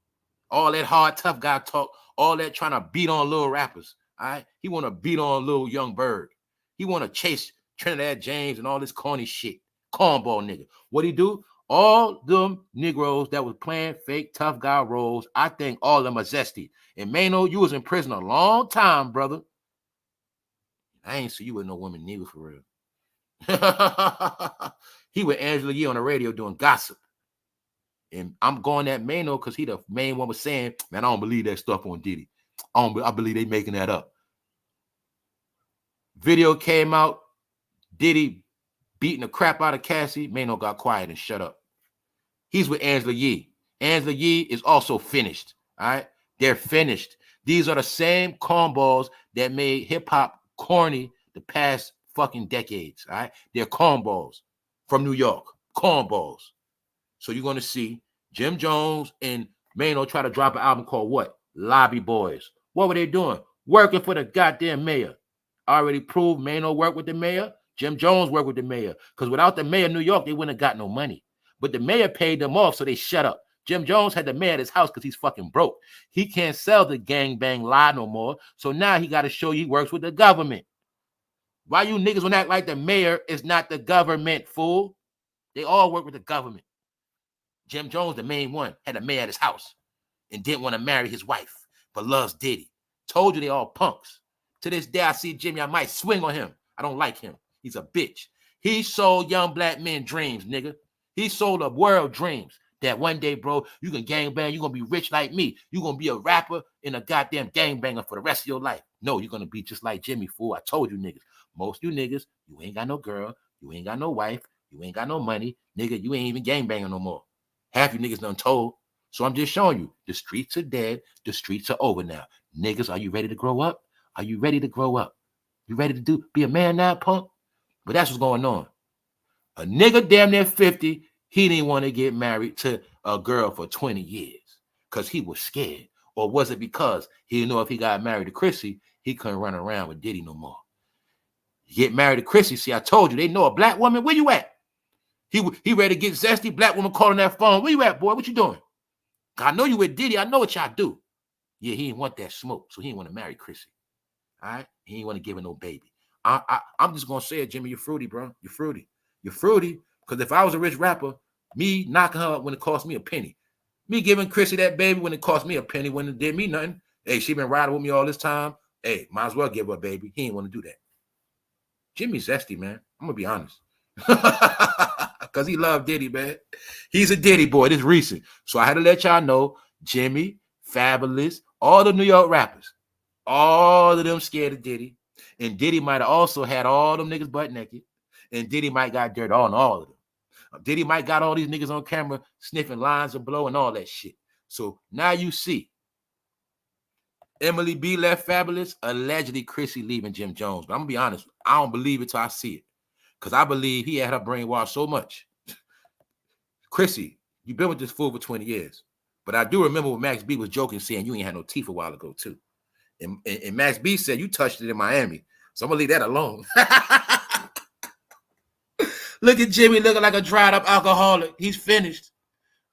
All that hard, tough guy talk, all that trying to beat on little rappers, all right? He want to beat on little young bird. He want to chase Trinidad James and all this corny shit. Cornball nigga. What he do? All them Negroes that was playing fake tough guy roles, I think all of them are zesty. And Mano, you was in prison a long time, brother. I ain't see you with no woman neither, for real. He with Angela Yee on the radio doing gossip. And I'm going at Mano because he the main one was saying, man, I don't believe that stuff on Diddy. I believe they making that up. Video came out, Diddy beating the crap out of Cassie. Mano got quiet and shut up. He's with Angela Yee. Angela Yee is also finished. All right? They're finished. These are the same cornballs that made hip-hop corny the past fucking decades. All right? They're cornballs from New York. Cornballs. So you're going to see Jim Jones and Mano try to drop an album called what? Lobby Boys. What were they doing? working for the goddamn mayor. I already proved Maine don't work with the mayor. Jim Jones worked with the mayor. Because without the mayor of New York, they wouldn't have got no money. But the mayor paid them off, so they shut up. Jim Jones had the mayor at his house because he's fucking broke. He can't sell the gangbang lie no more. So now he got to show you he works with the government. Why you niggas want to act like the mayor is not the government, fool? They all work with the government. Jim Jones, the main one, had a mayor at his house and didn't want to marry his wife, but loves Diddy. Told you they all punks. To this day, I see Jimmy, I might swing on him. I don't like him. He's a bitch. He sold young black men dreams, nigga. He sold the world dreams that one day, bro, you can gangbang, you're going to be rich like me. You're going to be a rapper and a goddamn gangbanger for the rest of your life. No, you're going to be just like Jimmy, fool. I told you niggas. Most of you niggas, you ain't got no girl. You ain't got no wife. You ain't got no money. Nigga, you ain't even gangbanging no more. Half you niggas done told. So I'm just showing you, the streets are dead. The streets are over now. Niggas, are you ready to grow up? Are you ready to grow up? You ready to be a man now, punk? But that's what's going on. A nigga damn near 50, he didn't want to get married to a girl for 20 years because he was scared. Or was it because he didn't know if he got married to Chrissy, he couldn't run around with Diddy no more? You get married to Chrissy, see, I told you, they know a black woman, where you at? He ready to get zesty, black woman calling that phone, where you at, boy? What you doing? I know you with Diddy, I know what y'all do. Yeah, he didn't want that smoke, so he didn't want to marry Chrissy. All right? He didn't want to give her no baby. I'm just going to say it, Jimmy, you're fruity, bro. You're fruity. You're fruity, because if I was a rich rapper, me knocking her up when it cost me a penny, me giving Chrissy that baby when it cost me a penny, when it did me nothing, hey, she been riding with me all this time, hey, might as well give her a baby. He didn't want to do that. Jimmy's zesty, man. I'm going to be honest. Because he loved Diddy, man. He's a Diddy boy. This recent. So I had to let y'all know, Jimmy, Fabulous, all the New York rappers, all of them scared of Diddy. And Diddy might have also had all them niggas butt naked. And Diddy might got dirt on all of them. Diddy might got all these niggas on camera sniffing lines of blow and all that shit. So now you see Emily B left Fabulous, allegedly Chrissy leaving Jim Jones. But I'm going to be honest, I don't believe it till I see it. Because I believe he had her brainwashed so much. Chrissy, you've been with this fool for 20 years. But I do remember when Max B was joking, saying you ain't had no teeth a while ago, too. And Max B said you touched it in Miami. So I'm going to leave that alone. Look at Jimmy looking like a dried up alcoholic. He's finished.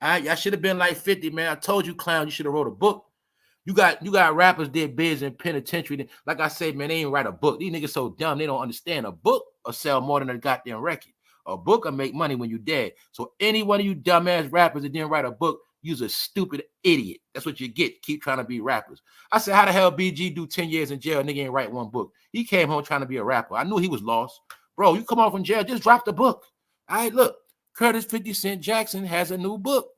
All right, y'all should have been like 50, man. I told you, clown, you should have wrote a book. You got rappers did biz in penitentiary. Like I said, man, they ain't write a book. These niggas so dumb, they don't understand. A book will sell more than a goddamn record. A book will make money when you dead. So any one of you dumbass rappers that didn't write a book, you's a stupid idiot. That's what you get. Keep trying to be rappers. I said, how the hell BG do 10 years in jail? Nigga ain't write one book. He came home trying to be a rapper. I knew he was lost. Bro, you come off from jail, just drop the book. All right, look, Curtis 50 Cent Jackson has a new book.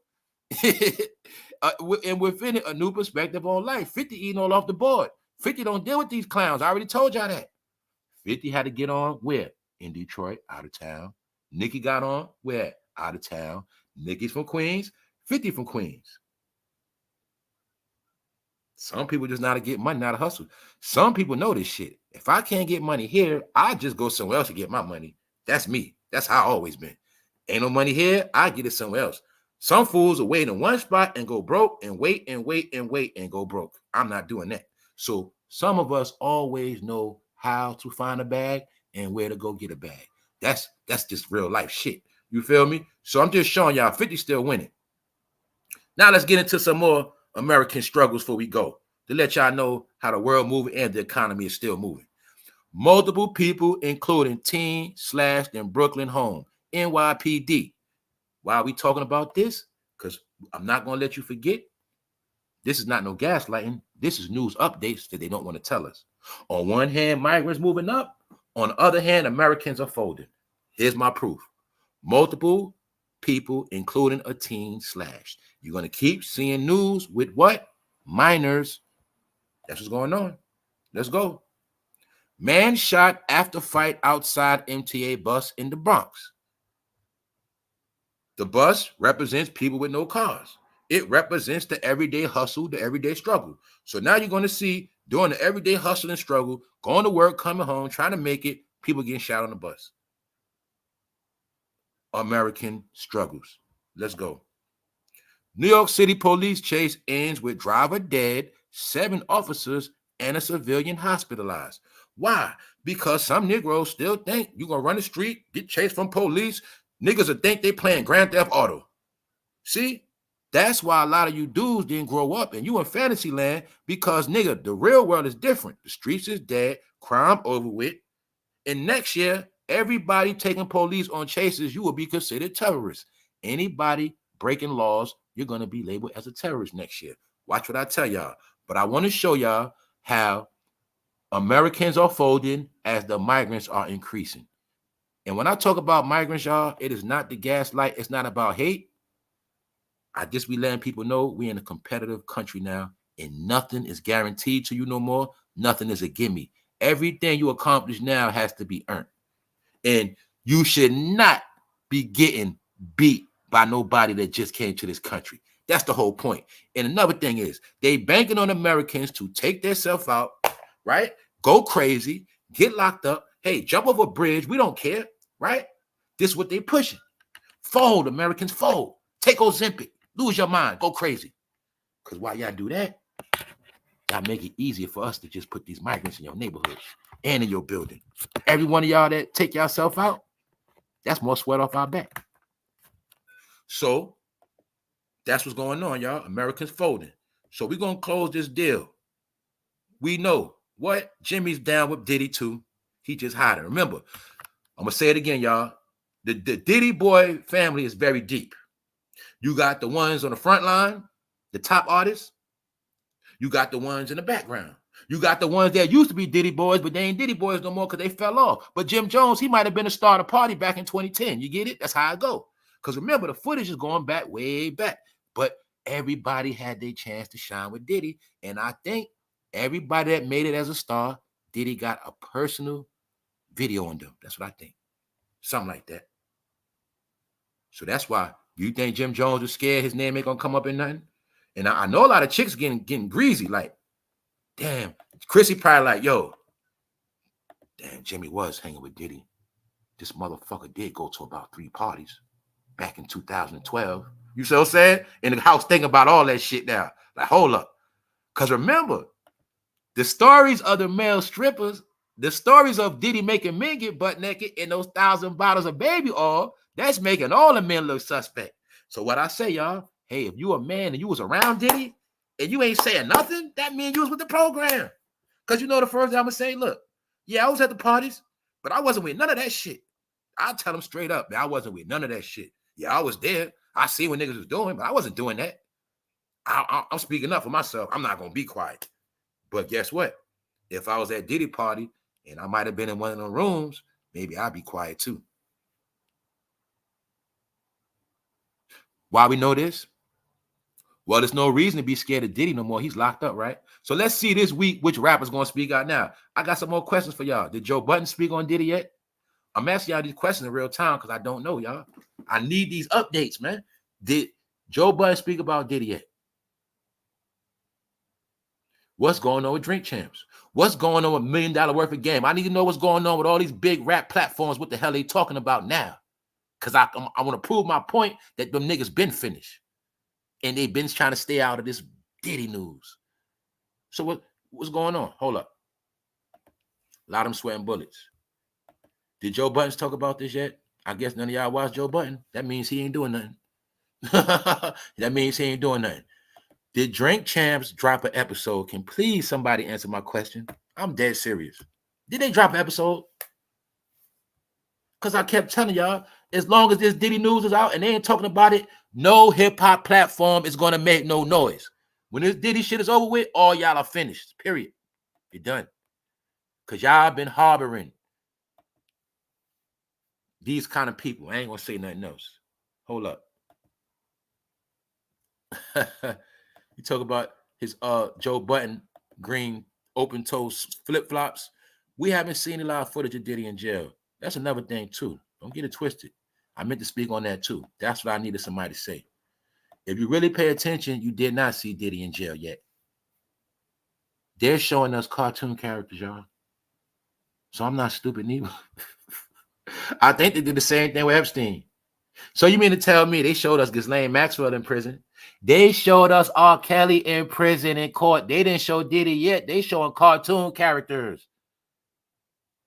And within it, a new perspective on life. 50 eating all off the board. 50 don't deal with these clowns. I already told y'all that. 50 had to get on where? In Detroit, out of town. Nicki got on where? Out of town. Nicki's from Queens. 50 from Queens. Some people just know how to get money, not to hustle. Some people know this shit. If I can't get money here, I just go somewhere else to get my money. That's me. That's how I always been. Ain't no money here, I get it somewhere else. Some fools will wait in one spot and go broke and wait and wait and wait and go broke. I'm not doing that. So some of us always know how to find a bag and where to go get a bag. That's just real life shit. You feel me? So I'm just showing y'all 50 still winning. Now let's get into some more American struggles before we go, to let y'all know how the world moving and the economy is still moving. Multiple people, including teen slashed in Brooklyn home, NYPD. Why are we talking about this? Because I'm not going to let you forget. This is not no gaslighting. This is news updates that they don't want to tell us. On one hand, migrants moving up. On the other hand, Americans are folding. Here's my proof. Multiple people, including a teen slashed. You're going to keep seeing news with what? Minors. That's what's going on. Let's go. Man shot after fight outside MTA bus in the Bronx. The bus represents people with no cars. It represents the everyday hustle, the everyday struggle. So now you're going to see during the everyday hustle and struggle, going to work, coming home, trying to make it, people getting shot on the bus. American struggles. Let's go. New York City police chase ends with driver dead, 7 officers and a civilian hospitalized. Why? Because some Negroes still think you're going to run the street, get chased from police. Niggas will think they playing Grand Theft Auto. See? That's why a lot of you dudes didn't grow up and you in fantasy land because, nigga, the real world is different. The streets is dead, crime over with. And next year, everybody taking police on chases, you will be considered terrorists. Anybody breaking laws, you're going to be labeled as a terrorist next year. Watch what I tell y'all. But I want to show y'all how Americans are folding as the migrants are increasing. And when I talk about migrants, y'all, it is not the gaslight. It's not about hate. I just be letting people know we're in a competitive country now, and nothing is guaranteed to you no more. Nothing is a gimme. Everything you accomplish now has to be earned. And you should not be getting beat by nobody that just came to this country. That's the whole point. And another thing is, they banking on Americans to take themselves out, right? Go crazy, get locked up. Hey, jump over a bridge. We don't care, right? This is what they pushing. Fold, Americans, fold. Take Ozempic. Lose your mind. Go crazy. Because while y'all do that, y'all make it easier for us to just put these migrants in your neighborhood and in your building. Every one of y'all that take yourself out, that's more sweat off our back. So that's what's going on, y'all. Americans folding. So we're going to close this deal. We know what? Jimmy's down with Diddy too. He just hiding. Remember, I'm going to say it again, y'all. The Diddy boy family is very deep. You got the ones on the front line, the top artists. You got the ones in the background. You got the ones that used to be Diddy boys, but they ain't Diddy boys no more because they fell off. But Jim Jones, he might have been a star of the party back in 2010. You get it? That's how I go. Because remember, the footage is going back way back. But everybody had their chance to shine with Diddy. And I think everybody that made it as a star, Diddy got a personal video on them. That's what I think. Something like that. So that's why you think Jim Jones was scared his name ain't gonna come up in nothing. And I know a lot of chicks getting greasy, like, damn, Chrissy probably like, yo, damn, Jimmy was hanging with Diddy. This motherfucker did go to about 3 parties back in 2012. You see what I'm saying? In the house thinking about all that shit now. Like, hold up. Because remember, the stories of the male strippers, the stories of Diddy making men get butt naked in those 1,000 bottles of baby oil, that's making all the men look suspect. So what I say, y'all, hey, if you a man and you was around Diddy and you ain't saying nothing, that means you was with the program. Because you know the first thing I'm going to say, look, yeah, I was at the parties, but I wasn't with none of that shit. I'll tell them straight up, man, I wasn't with none of that shit. Yeah, I was there. I see what niggas was doing, but I wasn't doing that. I'm speaking up for myself. I'm not going to be quiet. But guess what? If I was at Diddy party and I might have been in one of the rooms, maybe I'd be quiet too. Why we know this? Well, there's no reason to be scared of Diddy no more. He's locked up, right? So let's see this week which rapper's going to speak out now. I got some more questions for y'all. Did Joe Budden speak on Diddy yet? I'm asking y'all these questions in real time because I don't know, y'all. I need these updates, man. Did Joe Budden speak about Diddy yet? What's going on with Drink Champs? What's going on with $1 million worth of game? I need to know what's going on with all these big rap platforms. What the hell they talking about now? Because I want to prove my point that them niggas been finished. And they been trying to stay out of this Diddy news. So what's going on? Hold up. A lot of them sweating bullets. Did Joe Budden talk about this yet? I guess none of y'all watch Joe Budden. That means he ain't doing nothing. That means he ain't doing nothing. Did Drink Champs drop an episode? Can please somebody answer my question? I'm dead serious. Did they drop an episode? Because I kept telling y'all, as long as this Diddy news is out and they ain't talking about it, no hip-hop platform is going to make no noise. When this Diddy shit is over with, all y'all are finished, period. You're done. Because y'all been harboring these kind of people. I ain't going to say nothing else. Hold up. You talk about his Joe Budden green open-toe flip-flops. We haven't seen a lot of footage of Diddy in jail. That's another thing, too. Don't get it twisted. I meant to speak on that, too. That's what I needed somebody to say. If you really pay attention, you did not see Diddy in jail yet. They're showing us cartoon characters, y'all. So I'm not stupid neither. I think they did the same thing with Epstein. So you mean to tell me they showed us Ghislaine Maxwell in prison? They showed us R. Kelly in prison in court. They didn't show Diddy yet. They showing cartoon characters.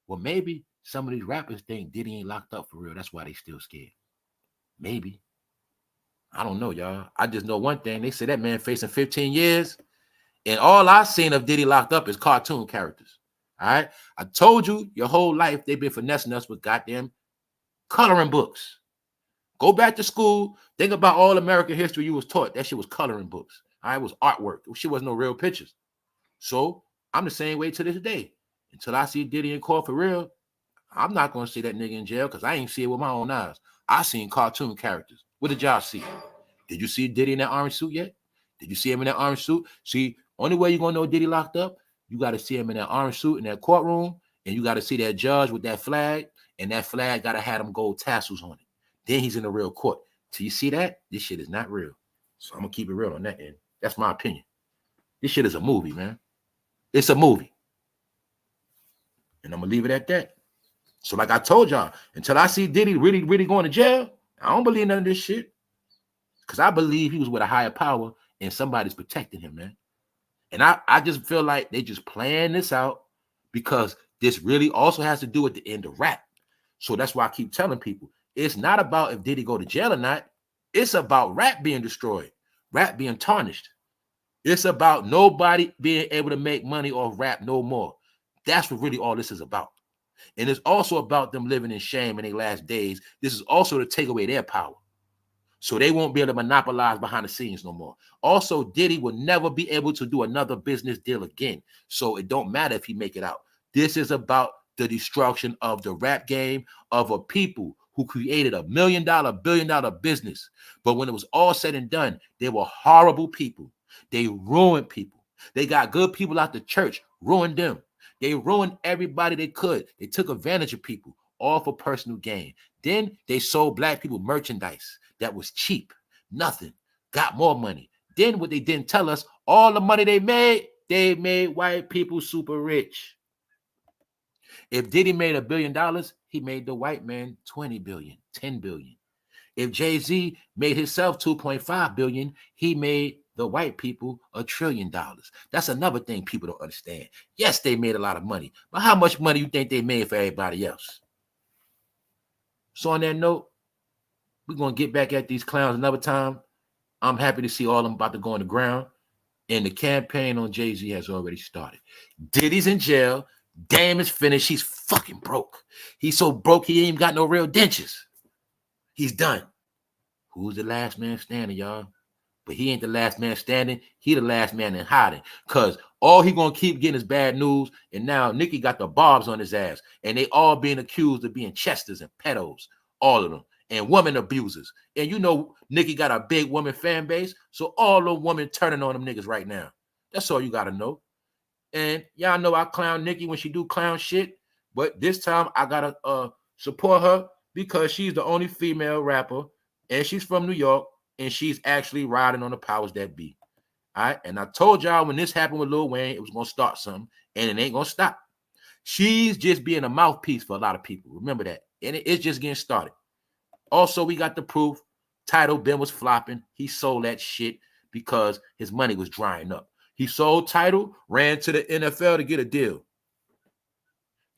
Well, maybe some of these rappers think Diddy ain't locked up for real. That's why they still scared. Maybe. I don't know, y'all. I just know one thing. They say that man facing 15 years. And all I've seen of Diddy locked up is cartoon characters. All right. I told you your whole life they've been finessing us with goddamn coloring books. Go back to school. Think about all American history you was taught. That shit was coloring books. All right. It was artwork. Shit wasn't no real pictures. So I'm the same way to this day. Until I see Diddy in court for real, I'm not going to see that nigga in jail because I ain't see it with my own eyes. I seen cartoon characters. What did y'all see? Did you see Diddy in that orange suit yet? Did you see him in that orange suit? See, only way you're going to know Diddy locked up, you got to see him in that orange suit in that courtroom, and you got to see that judge with that flag, and that flag got to have them gold tassels on it. Then he's in the real court. Till you see that, this shit is not real. So I'm going to keep it real on that end. That's my opinion. This shit is a movie, man. It's a movie. And I'm going to leave it at that. So like I told y'all, until I see Diddy really, really going to jail, I don't believe none of this shit. Because I believe he was with a higher power and somebody's protecting him, man. And I just feel like they just playing this out because this really also has to do with the end of rap. So that's why I keep telling people, it's not about if Diddy go to jail or not. It's about rap being destroyed, rap being tarnished. It's about nobody being able to make money off rap no more. That's what really all this is about. And it's also about them living in shame in their last days. This is also to take away their power. So they won't be able to monopolize behind the scenes no more. Also, Diddy will never be able to do another business deal again. So it don't matter if he make it out. This is about the destruction of the rap game, of a people who created $1 million, billion-dollar business. But when it was all said and done, they were horrible people. They ruined people. They got good people out the church, ruined them. They ruined everybody they could. They took advantage of people, all for personal gain. Then they sold black people merchandise that was cheap, nothing, got more money. Then what they didn't tell us, all the money they made white people super rich. If Diddy made $1 billion, he made the white man 20 billion, 10 billion. If Jay-Z made himself 2.5 billion, he made the white people $1 trillion. That's another thing people don't understand. Yes, they made a lot of money, but how much money you think they made for everybody else? So on that note, we're going to get back at these clowns another time. I'm happy to see all of them about to go on the ground. And the campaign on Jay-Z has already started. Diddy's in jail. Damn is finished. He's fucking broke. He's so broke he ain't even got no real dentures. He's done. Who's the last man standing, y'all? But he ain't the last man standing. He the last man in hiding. Because all he going to keep getting is bad news. And now Nicki got the barbs on his ass. And they all being accused of being chesters and pedos. All of them. And woman abusers. And you know Nicki got a big woman fan base. So all the women turning on them niggas right now. That's all you got to know. And y'all know I clown Nicki when she do clown shit. But this time I got to support her because she's the only female rapper. And she's from New York. And she's actually riding on the powers that be. All right. And I told y'all when this happened with Lil Wayne, it was going to start something. And it ain't going to stop. She's just being a mouthpiece for a lot of people. Remember that. And it's just getting started. Also, we got the proof. Tidal Ben was flopping. He sold that shit because his money was drying up. He sold Tidal, ran to the NFL to get a deal.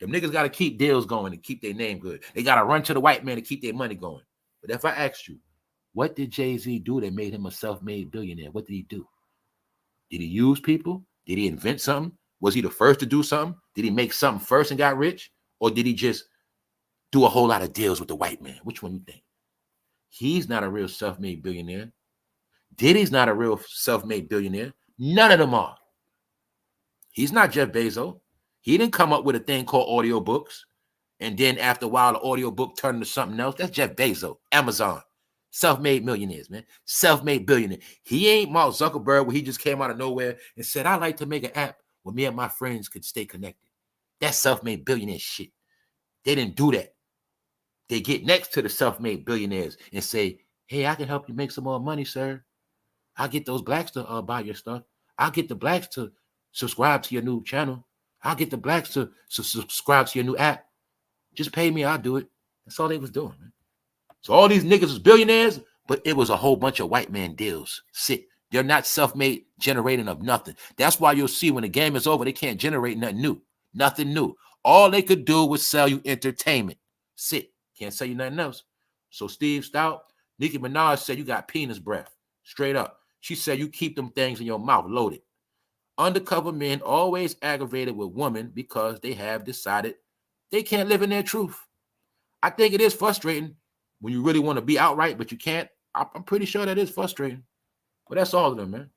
Them niggas got to keep deals going and keep their name good. They got to run to the white man to keep their money going. But if I asked you, what did Jay-Z do that made him a self-made billionaire? What did he do? Did he use people? Did he invent something? Was he the first to do something? Did he make something first and got rich? Or did he just do a whole lot of deals with the white man? Which one you think? He's not a real self-made billionaire. Diddy's not a real self-made billionaire. None of them are. He's not Jeff Bezos. He didn't come up with a thing called audiobooks. And then after a while, the audiobook turned into something else. That's Jeff Bezos, Amazon. Self-made millionaires, man. Self-made billionaire. He ain't Mark Zuckerberg where he just came out of nowhere and said, I like to make an app where me and my friends could stay connected. That's self-made billionaire shit. They didn't do that. They get next to the self-made billionaires and say, hey, I can help you make some more money, sir. I'll get those blacks to buy your stuff. I'll get the blacks to subscribe to your new channel. I'll get the blacks to subscribe to your new app. Just pay me, I'll do it. That's all they was doing, man. So all these niggas was billionaires, but it was a whole bunch of white man deals. Sick. They're not self-made generating of nothing. That's why you'll see when the game is over, they can't generate nothing new. Nothing new. All they could do was sell you entertainment. Sick. Can't sell you nothing else. So Steve Stout, Nicki Minaj said you got penis breath. Straight up. She said you keep them things in your mouth loaded. Undercover men always aggravated with women because they have decided they can't live in their truth. I think it is frustrating when you really want to be outright, but you can't. I'm pretty sure that is frustrating. But that's all of them, man.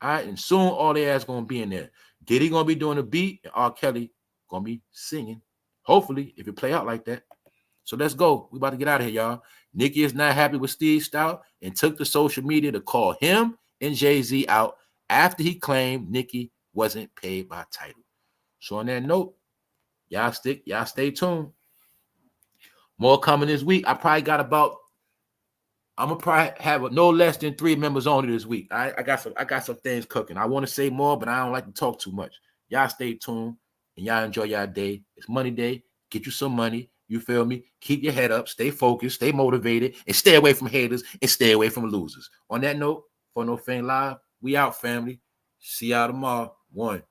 All right, and soon all their ass gonna be in there. Diddy gonna be doing the beat, and R. Kelly gonna be singing. Hopefully, if it play out like that. So let's go. We about to get out of here, y'all. Nicki is not happy with Steve Stout and took to social media to call him and Jay-Z out after he claimed Nicki wasn't paid by Tidal. So on that note, y'all stay tuned. More coming this week. I probably got about, I'm gonna probably have no less than 3 members on it this week. I got some things cooking. I want to say more, but I don't like to talk too much. Y'all stay tuned and y'all enjoy y'all day. It's money day. Get you some money. You feel me? Keep your head up, stay focused, stay motivated, and stay away from haters and stay away from losers. On that note, for No Fame Live, we out, family. See y'all tomorrow. 1.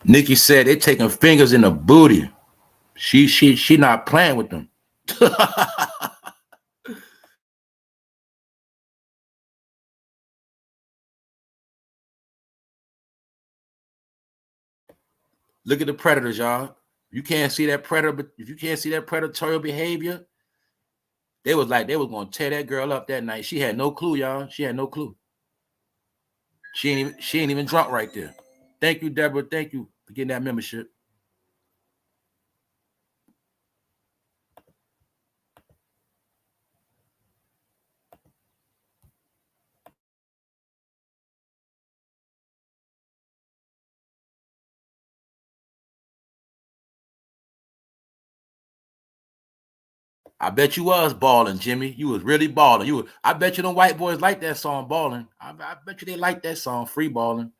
Nicki said they taking fingers in the booty. She not playing with them. Look at the predators, y'all. You can't see that predator, but if you can't see that predatorial behavior, they was gonna tear that girl up that night. She had no clue, y'all. She had no clue. She ain't even drunk right there. Thank you, Deborah. Thank you for getting that membership. I bet you was balling, Jimmy. You was really balling. I bet you them white boys like that song, balling. I bet you they like that song, free balling.